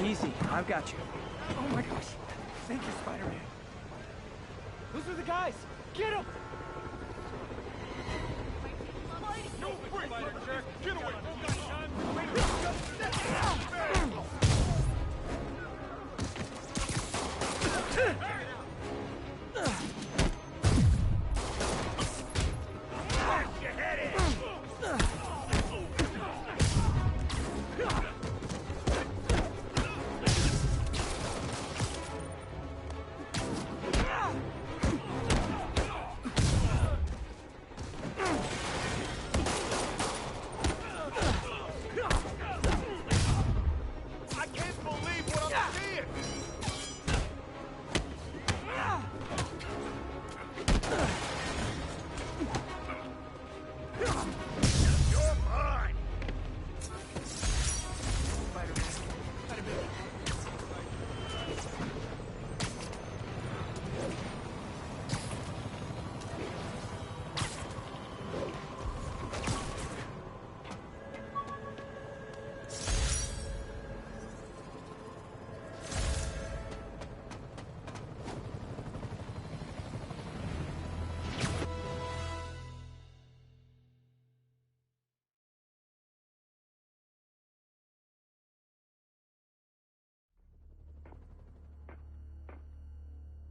Easy, I've got you. Oh my gosh. Thank you, Spider-Man. Those are the guys! Get them! No free, Spider jerk! Get away!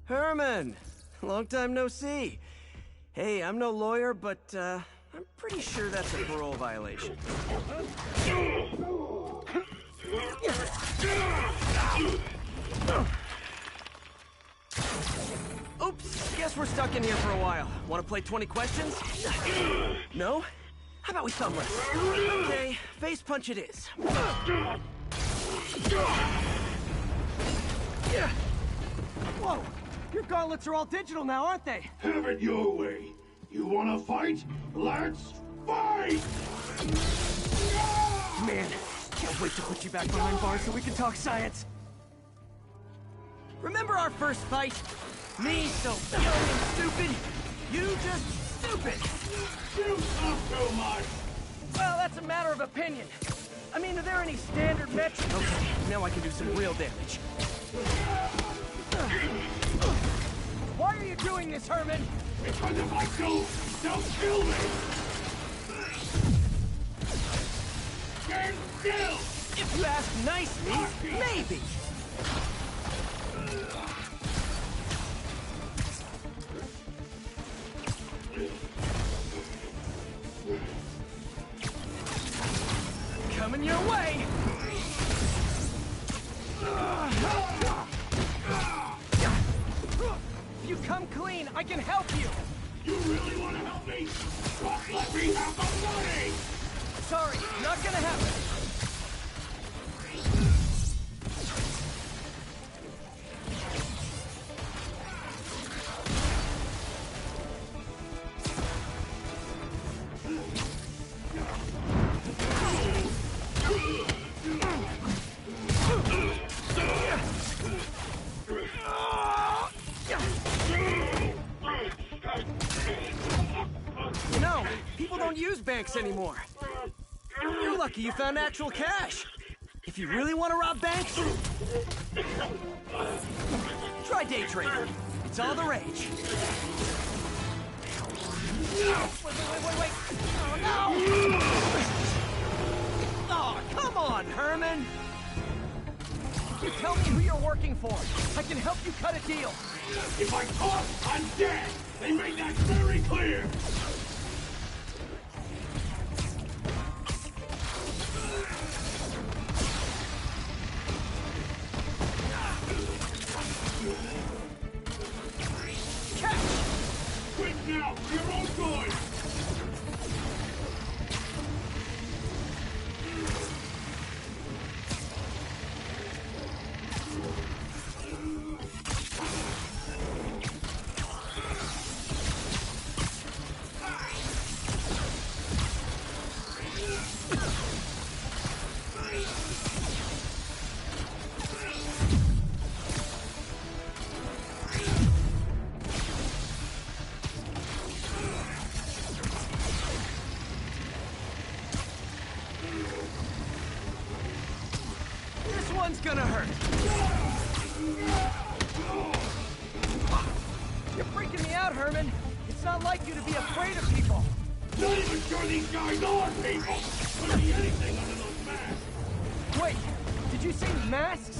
Herman! Long time no see. Hey, I'm no lawyer, but, I'm pretty sure that's a parole violation. Oops, guess we're stuck in here for a while. Want to play 20 questions? No? How about we thumb wrestle? Okay, face punch it is. Whoa! Your gauntlets are all digital now, aren't they? Have it your way. You wanna fight? Let's fight! Man, can't wait to put you back behind bars so we can talk science. Remember our first fight? Me so young and stupid. You just stupid. You talk too much. Well, that's a matter of opinion. I mean, are there any standard metrics? Okay, now I can do some real damage. are you doing this, Herman? Because if I don't, they'll kill me! Stand still! If you ask nicely, maybe. Coming your way! If you come clean, I can help you! You really want to help me? Just let me have the money! Sorry, not gonna happen. You know, people don't use banks anymore. You're lucky you found actual cash. If you really want to rob banks, try day trading. It's all the rage. Wait. Oh, no! Oh, come on, Herman! You tell me who you're working for. I can help you cut a deal. If I talk, I'm dead! They made that very clear! Quit now, for your own good! This one's gonna hurt. You're freaking me out, Herman. It's not like you to be afraid of people. Not even sure these guys are people! Could be anything under those masks! Wait, did you say masks?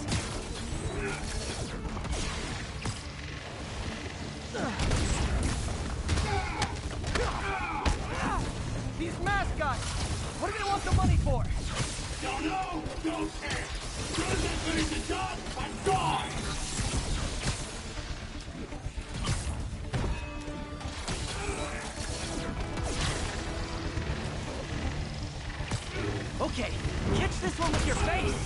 These mask guys, what are you gonna want the money for? Don't know, don't care! As soon as I finish the job, I'm gone! Okay, catch this one with your face!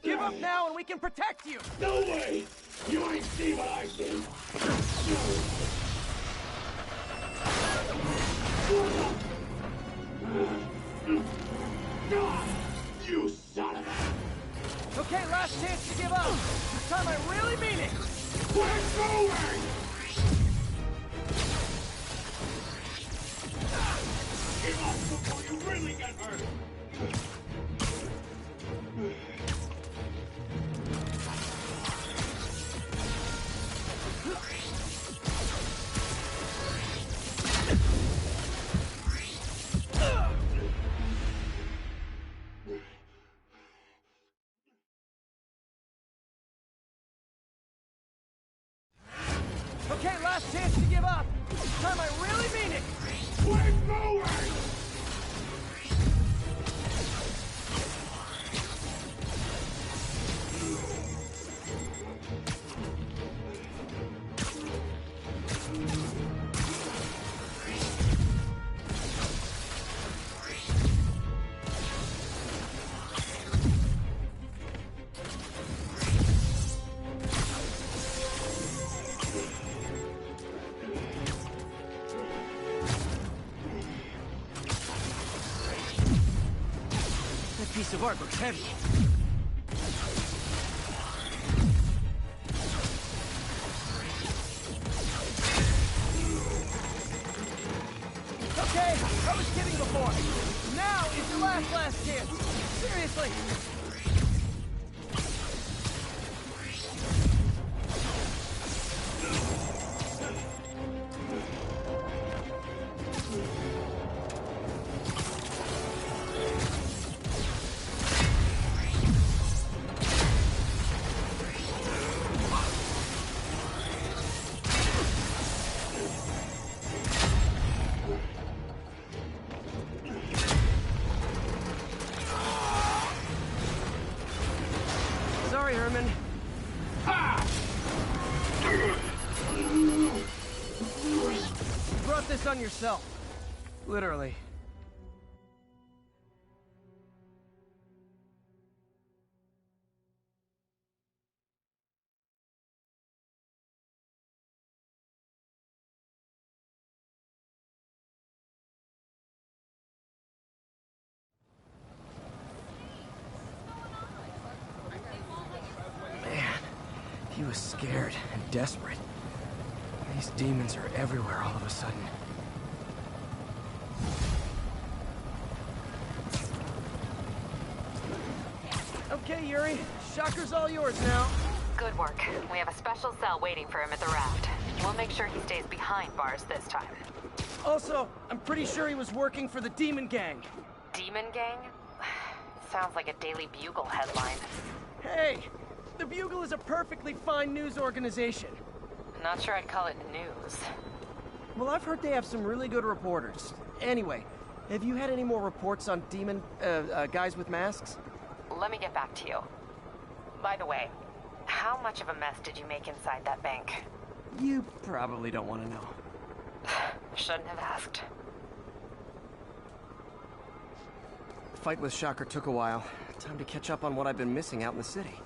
Give up now and we can protect you! No way! You ain't seen what I see! You son of a... Okay, last chance to give up! This time I really mean it! We're going! Give up before you really get hurt! Okay, last chance to give up! This time I really mean it! We're going! That piece of art looks heavy. Okay, I was kidding before. Now is your last chance. Seriously. Sorry, Herman. You brought this on yourself. Literally. Man, he was scared and desperate. These demons are everywhere all of a sudden. Okay, Yuri. Shocker's all yours now. Good work. We have a special cell waiting for him at the raft. We'll make sure he stays behind bars this time. Also, I'm pretty sure he was working for the Demon Gang. Demon Gang? Sounds like a Daily Bugle headline. Hey! The Bugle is a perfectly fine news organization. Not sure I'd call it news. Well, I've heard they have some really good reporters. Anyway, have you had any more reports on demon, guys with masks? Let me get back to you. By the way, how much of a mess did you make inside that bank? You probably don't want to know. Shouldn't have asked. The fight with Shocker took a while. Time to catch up on what I've been missing out in the city.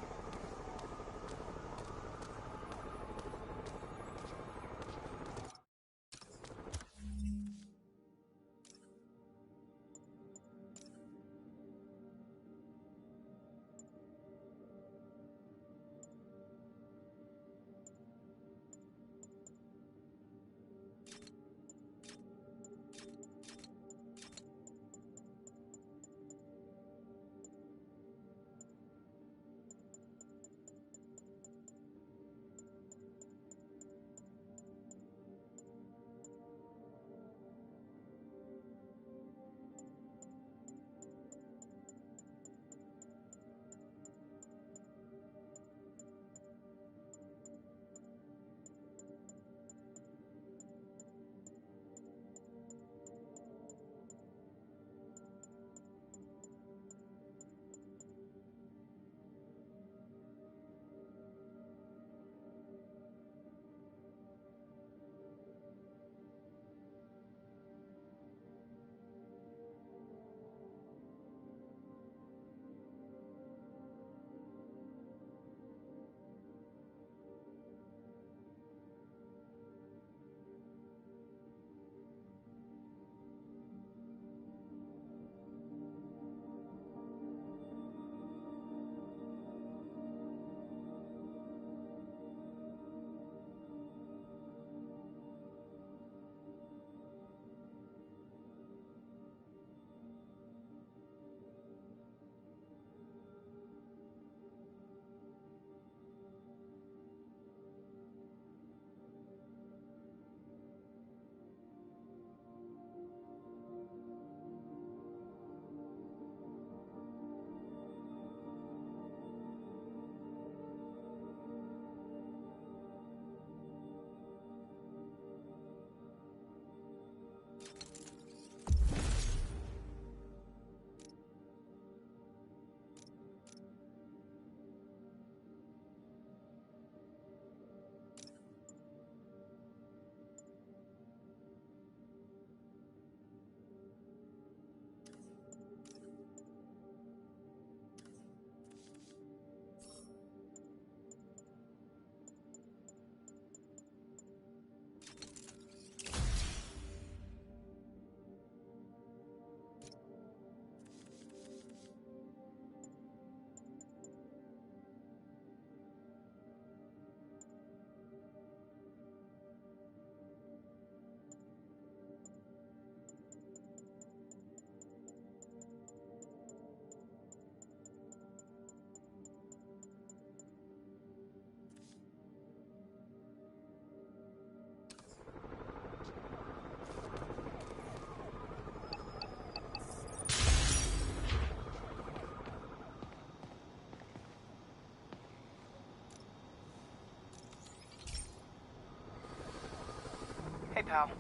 pal.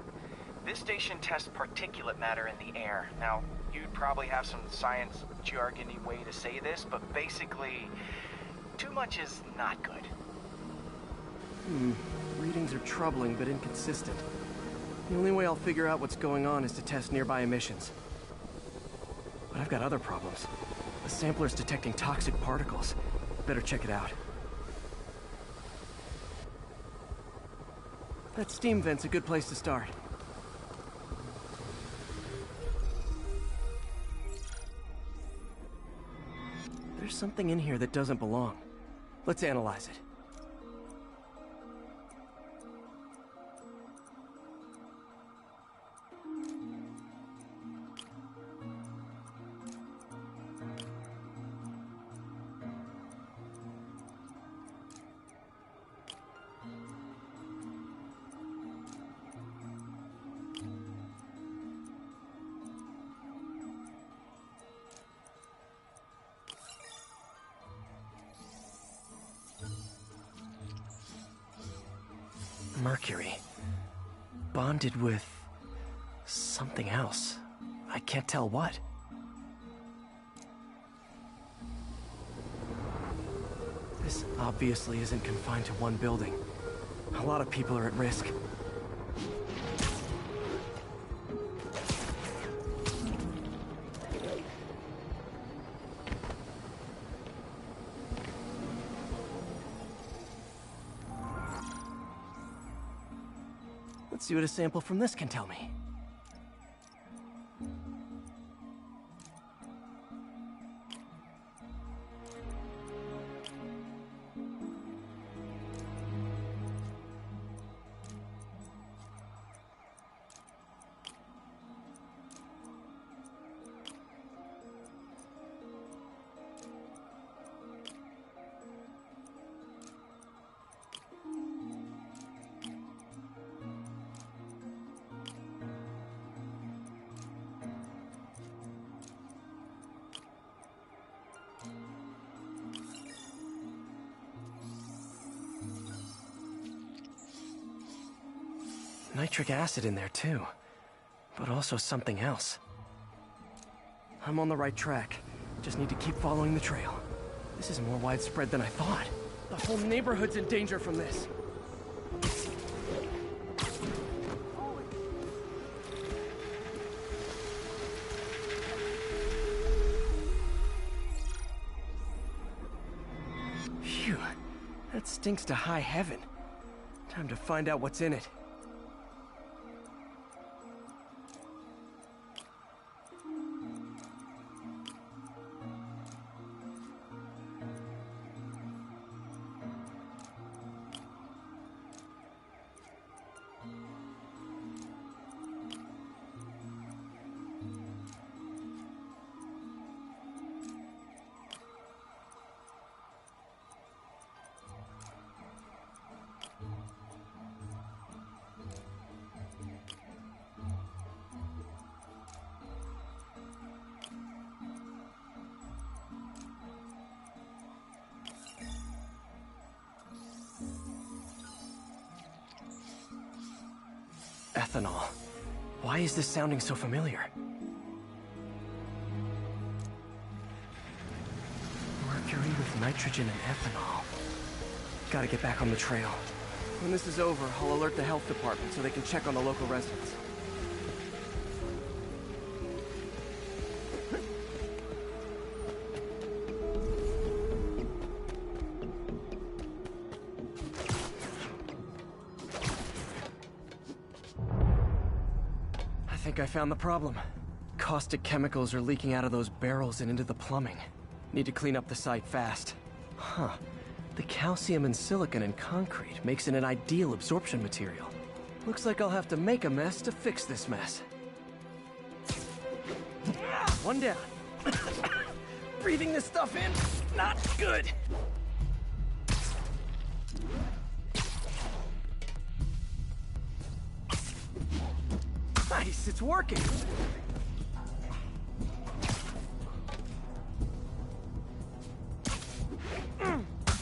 This station tests particulate matter in the air. Now, you'd probably have some science jargony way to say this, but basically, too much is not good. Readings are troubling but inconsistent. The only way I'll figure out what's going on is to test nearby emissions. But I've got other problems. The sampler's detecting toxic particles. Better check it out. That steam vent's a good place to start. There's something in here that doesn't belong. Let's analyze it. Mercury. Bonded with something else. I can't tell what. This obviously isn't confined to one building. A lot of people are at risk. Let's see what a sample from this can tell me. Nitric acid in there too, but also something else. I'm on the right track. Just need to keep following the trail. This is more widespread than I thought. The whole neighborhood's in danger from this. Phew, that stinks to high heaven. Time to find out what's in it. Ethanol. Why is this sounding so familiar? Mercury with nitrogen and ethanol. Gotta get back on the trail. When this is over, I'll alert the health department so they can check on the local residents. I found the problem. Caustic chemicals are leaking out of those barrels and into the plumbing. Need to clean up the site fast. Huh. The calcium and silicon in concrete makes it an ideal absorption material. Looks like I'll have to make a mess to fix this mess. One down. Breathing this stuff in, not good. Nice, it's working!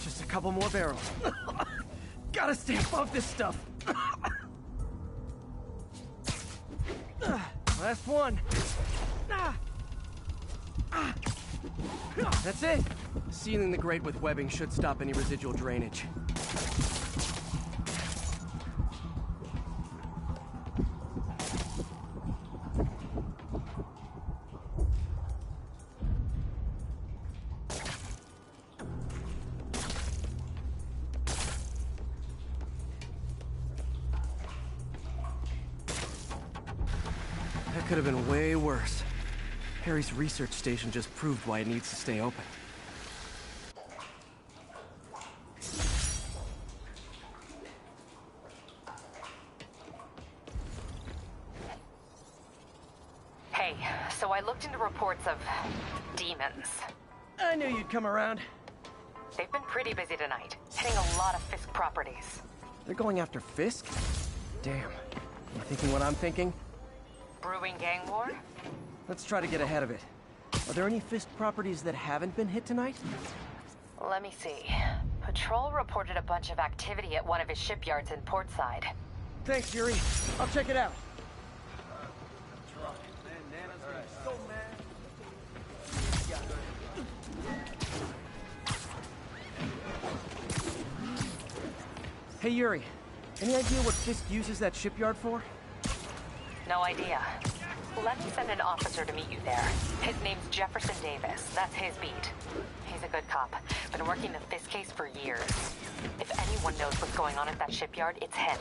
Just a couple more barrels. Gotta stay above this stuff. Last one. Ah. Ah. That's it. Sealing the grate with webbing should stop any residual drainage. That could have been way worse. Harry's research station just proved why it needs to stay open. Hey, so I looked into reports of demons. I knew you'd come around. They've been pretty busy tonight, hitting a lot of Fisk properties. They're going after Fisk? Damn. You thinking what I'm thinking? Brewing gang war? Let's try to get ahead of it. Are there any Fisk properties that haven't been hit tonight? Let me see. Patrol reported a bunch of activity at one of his shipyards in Portside. Thanks, Yuri. I'll check it out. Hey, Yuri. Any idea what Fisk uses that shipyard for? No idea. Let me send an officer to meet you there. His name's Jefferson Davis. That's his beat. He's a good cop. Been working the Fisk case for years. If anyone knows what's going on at that shipyard, it's him.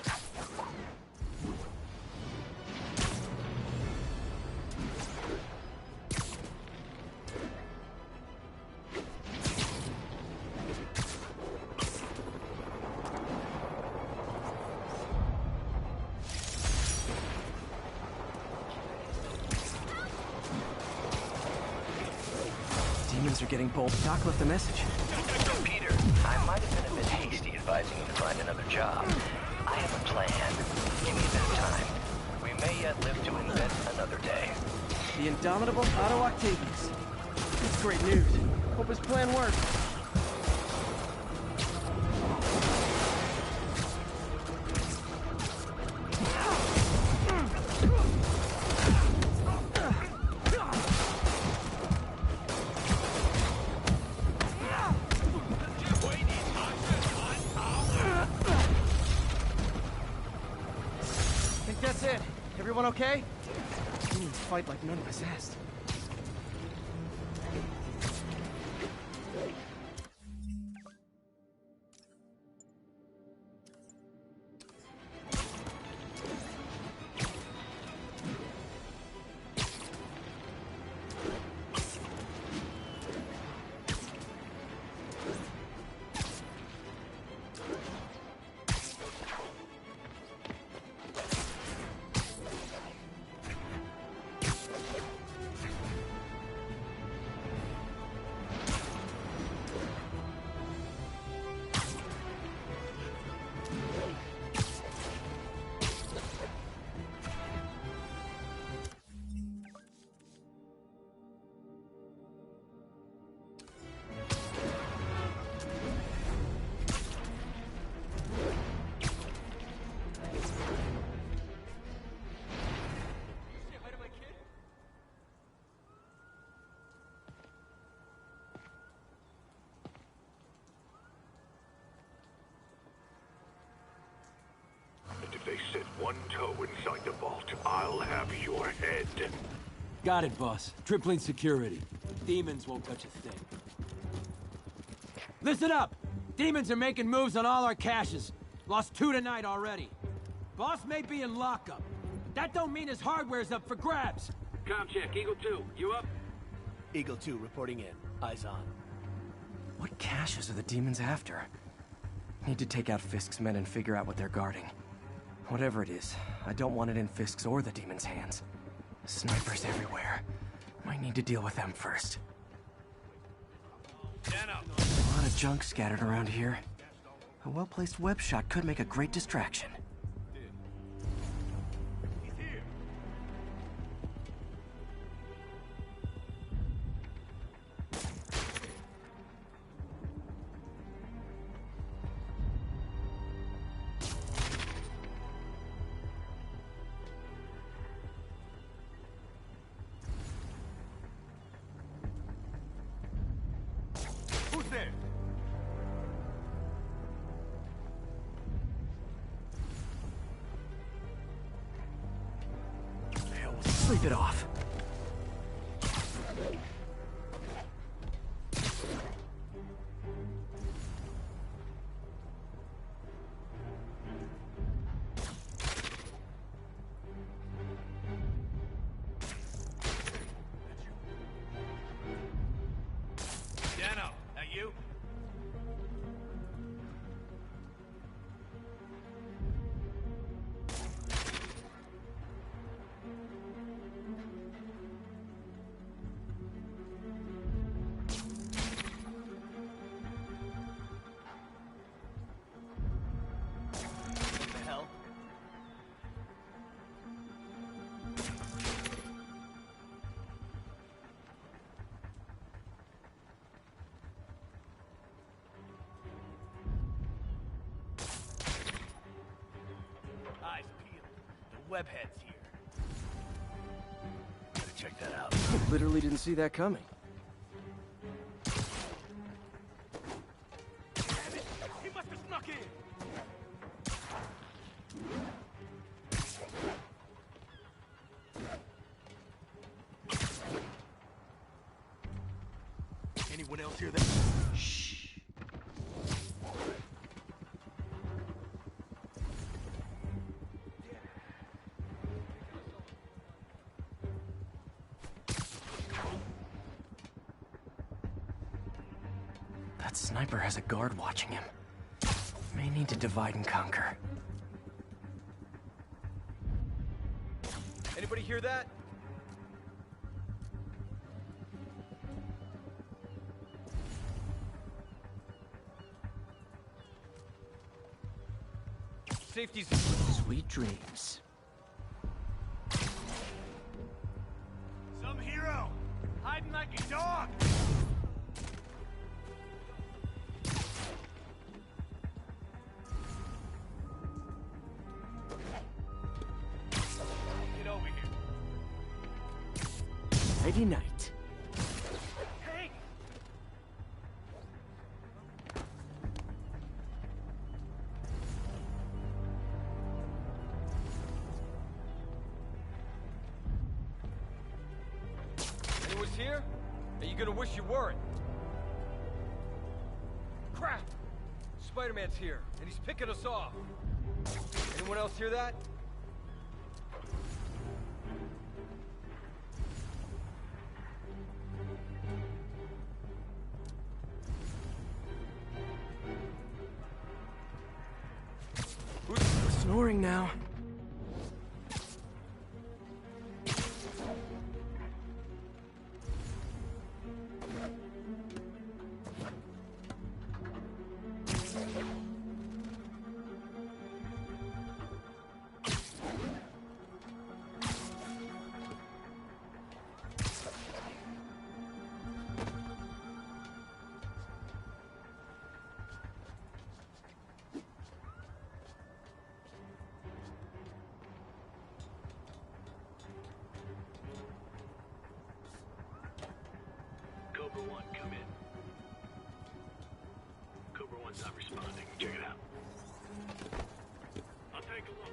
Demons are getting bold. Doc left a message. Peter, I might have been a bit hasty advising you to find another job. I have a plan. Give me a bit of time. We may yet live to invent another day. The indomitable Otto Octavius. That's great news. Hope his plan works. That's it. Everyone okay? Demons fight like none of us asked. They set one toe inside the vault, I'll have your head. Got it, boss. Tripling security. Demons won't touch a thing. Listen up! Demons are making moves on all our caches. Lost 2 tonight already. Boss may be in lockup. That don't mean his hardware's up for grabs. Com check, Eagle 2, you up? Eagle 2 reporting in. Eyes on. What caches are the demons after? Need to take out Fisk's men and figure out what they're guarding. Whatever it is, I don't want it in Fisk's or the demons' hands. Snipers everywhere. Might need to deal with them first. A lot of junk scattered around here. A well-placed web shot could make a great distraction. Who's there? Hell, sleep it off. Dano, that you? What the hell? Eyes peeled. The webhead's here. Gotta check that out. Literally didn't see that coming. He must have snuck in! Anyone else hear that? Shh. That sniper has a guard watching him. May need to divide and conquer. Anybody hear that? Safety's... Sweet dreams. Some hero! Hiding like a dog! Get over here. Nighty night. Hey! Anyone's here? Are you gonna wish you weren't? Crap! Spider-Man's here, and he's picking us off. Anyone else hear that? Snoring now. Cobra 1, come in. Cobra 1's not responding. Check it out. I'll take a look.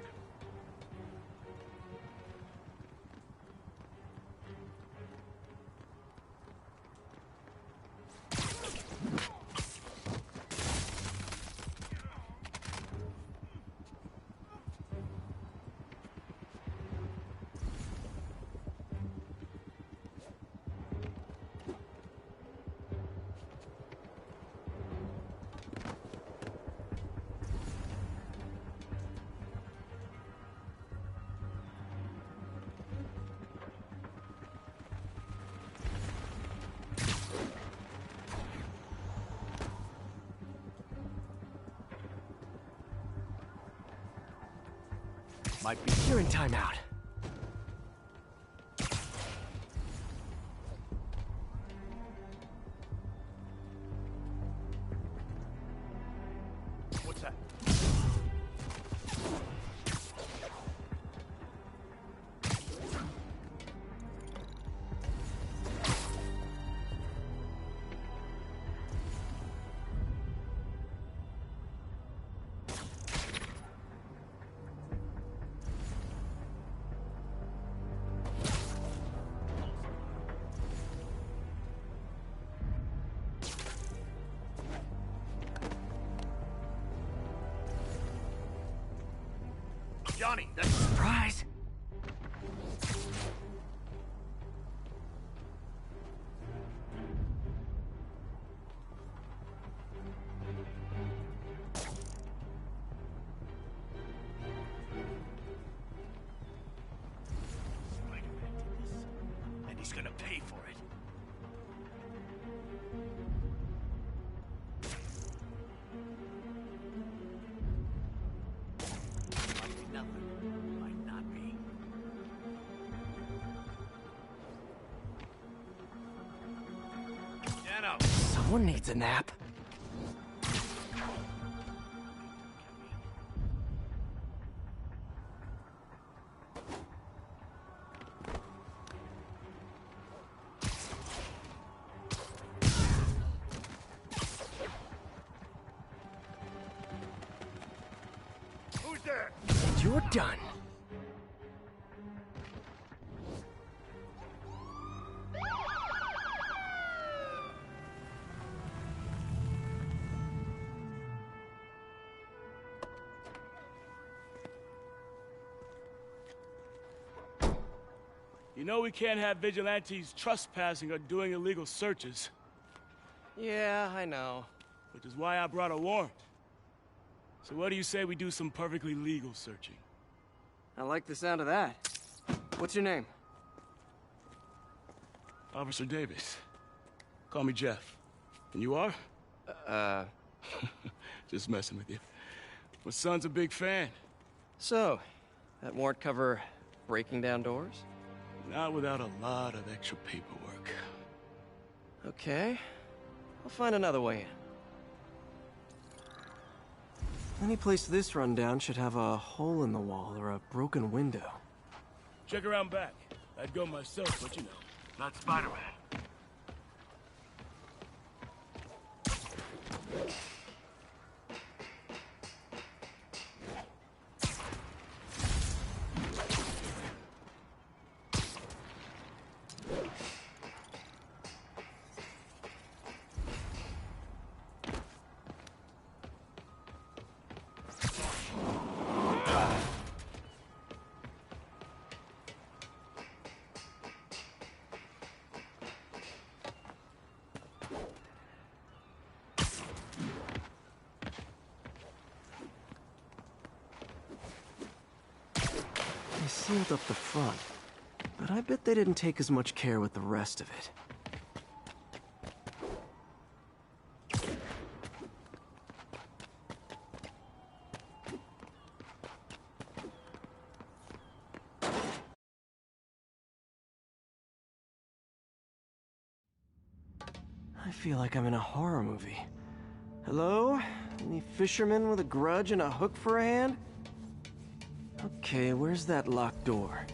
Might be. You're in timeout. What's that? Johnny, that's... Surprise! And he's gonna pay for it. Might be nothing. Might not be. Dano! Someone needs a nap. Who's there? You're done. You know we can't have vigilantes trespassing or doing illegal searches. Yeah, I know. Which is why I brought a warrant. So what do you say we do some perfectly legal searching? I like the sound of that. What's your name? Officer Davis. Call me Jeff. And you are? Just messing with you. My son's a big fan. So, that warrant cover breaking down doors? Not without a lot of extra paperwork. Okay. I'll find another way in. Any place this rundown should have a hole in the wall or a broken window. Check around back. I'd go myself, but you know, not Spider-Man. They sealed up the front, but I bet they didn't take as much care with the rest of it. I feel like I'm in a horror movie. Hello? Any fisherman with a grudge and a hook for a hand? Okay, where's that locked door?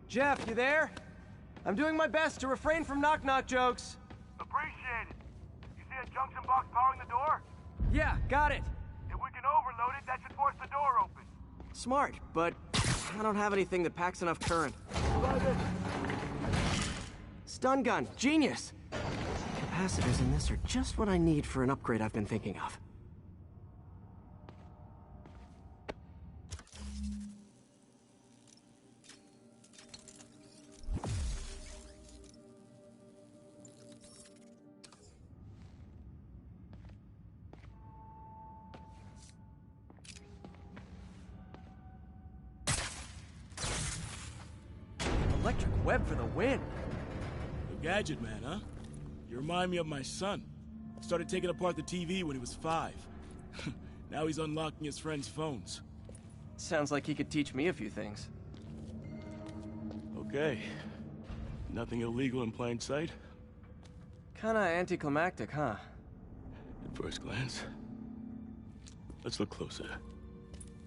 Jeff, you there? I'm doing my best to refrain from knock-knock jokes. Appreciate it. You see a junction box powering the door? Yeah, got it. If we can overload it, that should force the door open. Smart, but I don't have anything that packs enough current. Stun gun, genius! Capacitors in this are just what I need for an upgrade I've been thinking of. Electric web for the win. A gadget man, huh? You remind me of my son. Started taking apart the TV when he was 5. Now he's unlocking his friends' phones. Sounds like he could teach me a few things. Okay. Nothing illegal in plain sight? Kinda anticlimactic, huh? At first glance. Let's look closer.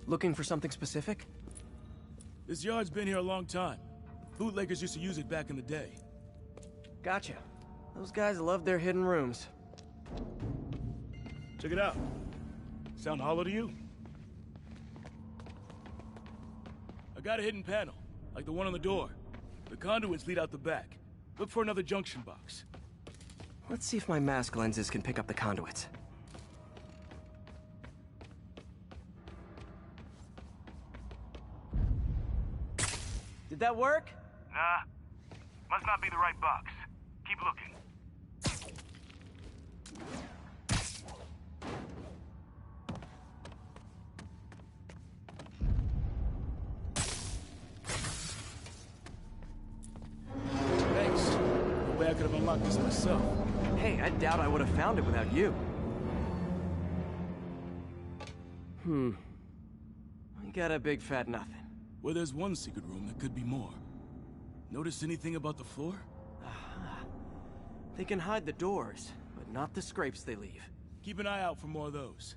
Looking for something specific? This yard's been here a long time. Bootleggers used to use it back in the day. Gotcha. Those guys love their hidden rooms. Check it out. Sound hollow to you? I got a hidden panel, like the one on the door. The conduits lead out the back. Look for another junction box. Let's see if my mask lenses can pick up the conduits. Did that work? Nah. Must not be the right box. Keep looking. Thanks. No way I could have unlocked this myself. Hey, I doubt I would have found it without you. We got a big fat nothing. Well, there's one secret room that could be more. Notice anything about the floor? They can hide the doors, but not the scrapes they leave. Keep an eye out for more of those.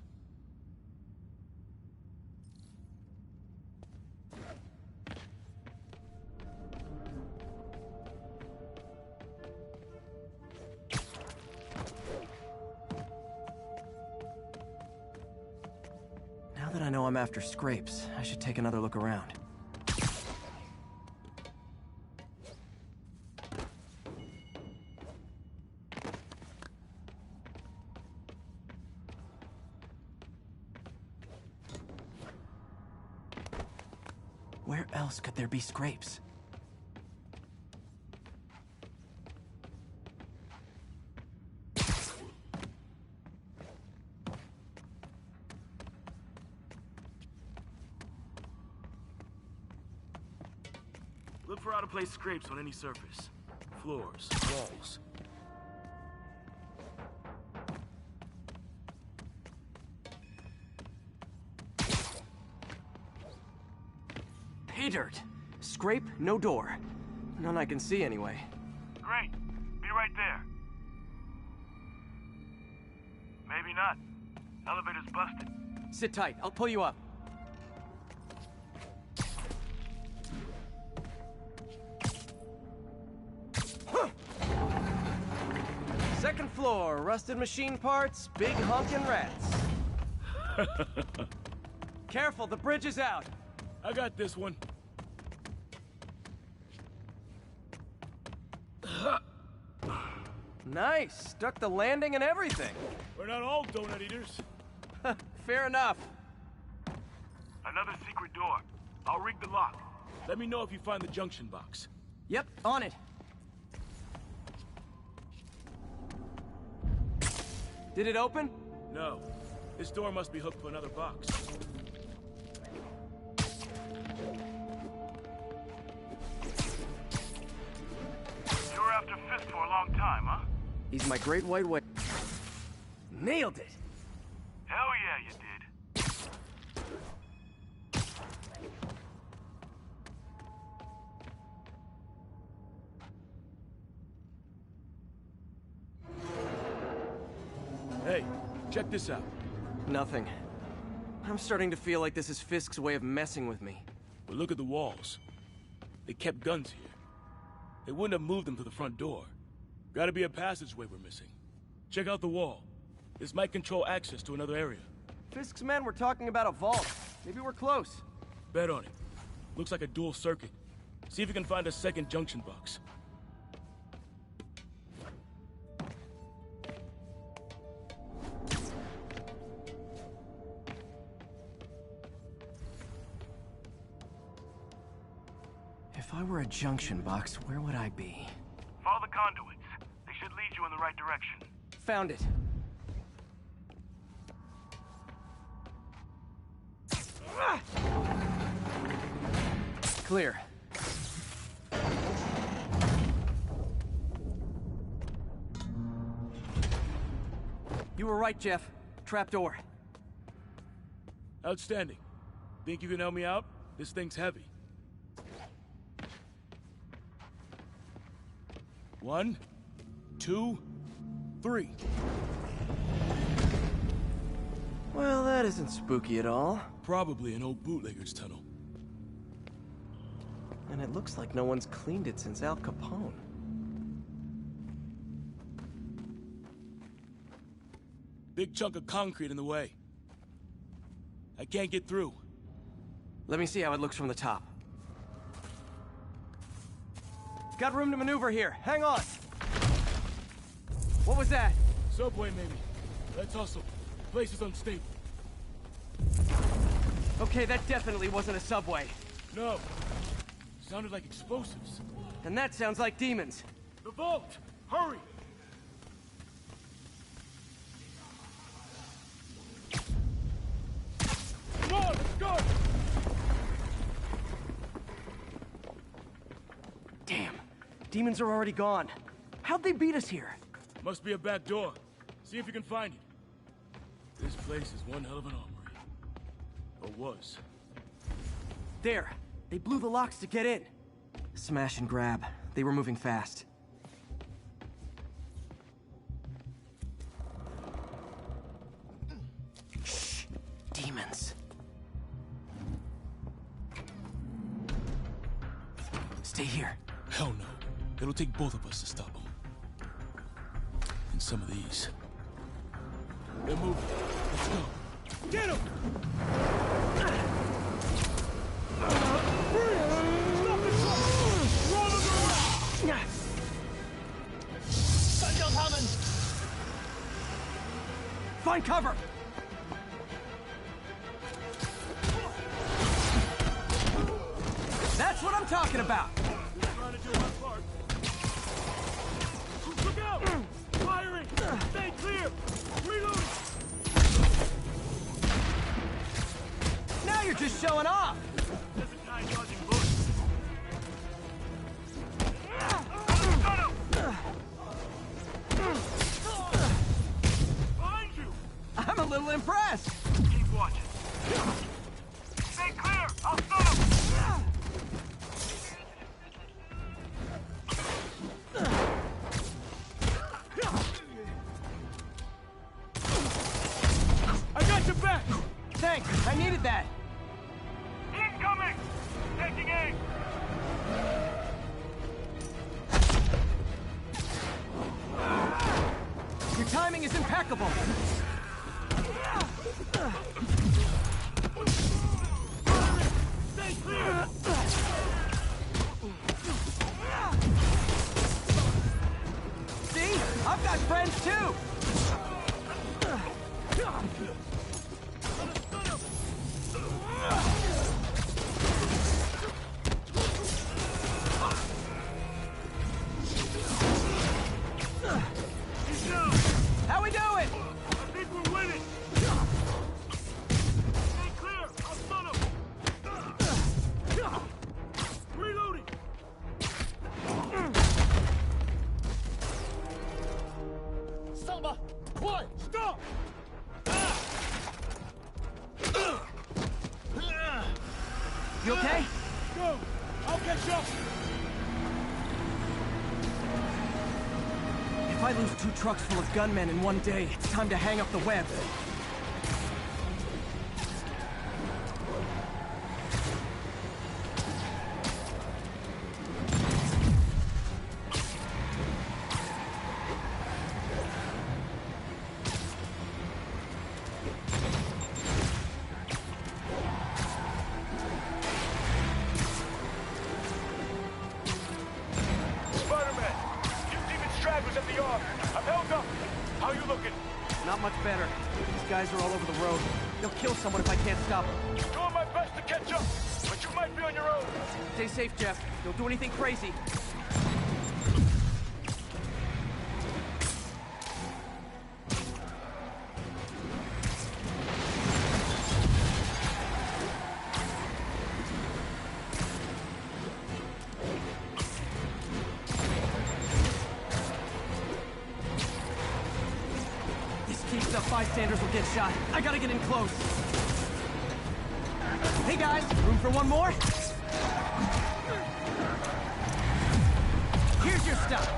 Now that I know I'm after scrapes, I should take another look around. Where else could there be scrapes? Look for out-of-place scrapes on any surface. Floors, walls. Pay dirt. Scrape, no door. None I can see anyway. Great. Be right there. Maybe not. Elevator's busted. Sit tight. I'll pull you up. Second floor, rusted machine parts, big honkin' rats. Careful, the bridge is out. I got this one. Nice. Stuck the landing and everything. We're not all donut eaters. Fair enough. Another secret door. I'll rig the lock. Let me know if you find the junction box. Yep, on it. Did it open? No. This door must be hooked to another box. You were after Fisk for a long time, huh? He's my great white whale. Nailed it! Hell yeah, you did. Hey, check this out. Nothing. I'm starting to feel like this is Fisk's way of messing with me. But look at the walls. They kept guns here. They wouldn't have moved them to the front door. Gotta be a passageway we're missing. Check out the wall. This might control access to another area. Fisk's men were talking about a vault. Maybe we're close. Bet on it. Looks like a dual circuit. See if you can find a second junction box. If I were a junction box, where would I be? Follow the conduits. They should lead you in the right direction. Found it. Clear. You were right, Jeff. Trapdoor. Outstanding. Think you can help me out? This thing's heavy. 1, 2, 3. Well, that isn't spooky at all. Probably an old bootlegger's tunnel. And it looks like no one's cleaned it since Al Capone. Big chunk of concrete in the way. I can't get through. Let me see how it looks from the top. Got room to maneuver here. Hang on. What was that? Subway, maybe. Let's hustle. Place is unstable. Okay, that definitely wasn't a subway. No. Sounded like explosives. And that sounds like demons. The vault! Hurry! Come on, let's go! Damn. Demons are already gone. How'd they beat us here? Must be a back door. See if you can find it. This place is one hell of an armory. Or was. There. They blew the locks to get in. Smash and grab. They were moving fast. Shh. Demons. Stay here. Hell no. It'll take both of us to stop them. And some of these. They're moving. Let's go. Get them! Find cover! That's what I'm talking about! Trying to do our part. Look out! Firing! Stay clear! Reloading! Now you're just showing off! There's a guy dodging bullets. Behind you! I'm a little impressed! Keep watching. Stay clear! I'll stun him! I got your back! Thanks, I needed that! Incoming! Taking aim! Your timing is impeccable! Stay clear! See? I've got friends too! How we doing? I think we're winning! Stay clear! I'll stun him! Reloading! Selma! Quiet! Stop! You okay? Go! I'll catch up! If I lose 2 trucks full of gunmen in one day, it's time to hang up the web. Spiderman! You demon stragglers at the arm! I'm held up! How you looking? Not much better. These guys are all over the road. They'll kill someone if I can't stop them. Doing my best to catch up, but you might be on your own. Stay safe, Jeff. Don't do anything crazy. This keeps up, bystanders will get shot. I gotta get in close. Hey guys, room for one more? Here's your stuff.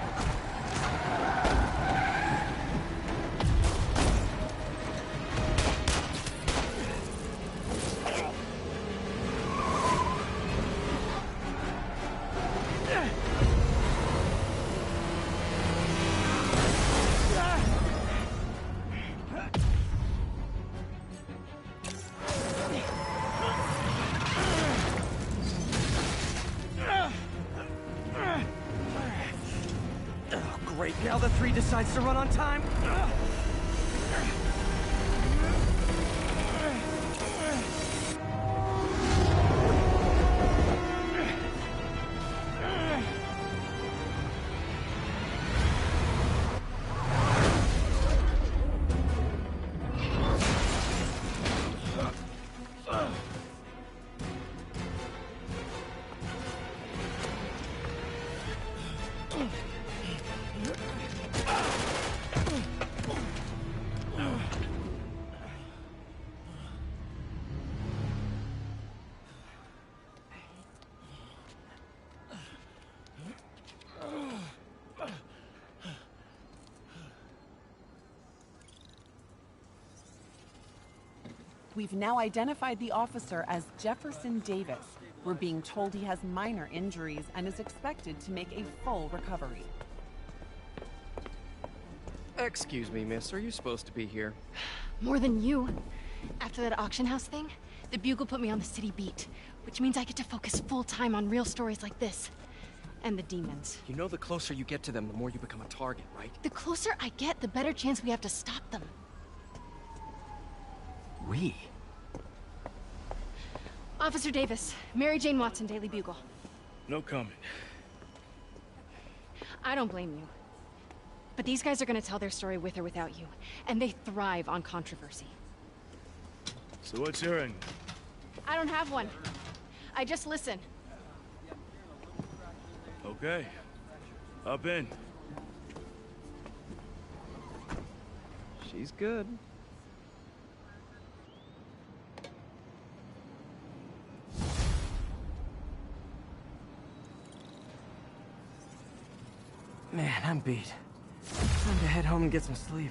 Great, now the 3 decides to run on time. We've now identified the officer as Jefferson Davis. We're being told he has minor injuries and is expected to make a full recovery. Excuse me, miss. Are you supposed to be here? More than you. After that auction house thing, the Bugle put me on the city beat, which means I get to focus full-time on real stories like this. And the demons. You know the closer you get to them, the more you become a target, right? The closer I get, the better chance we have to stop them. We? Officer Davis, Mary Jane Watson, Daily Bugle. No comment. I don't blame you. But these guys are gonna tell their story with or without you, and they thrive on controversy. So what's your angle? I don't have one. I just listen. Okay. Up in. She's good. Man, I'm beat. Time to head home and get some sleep.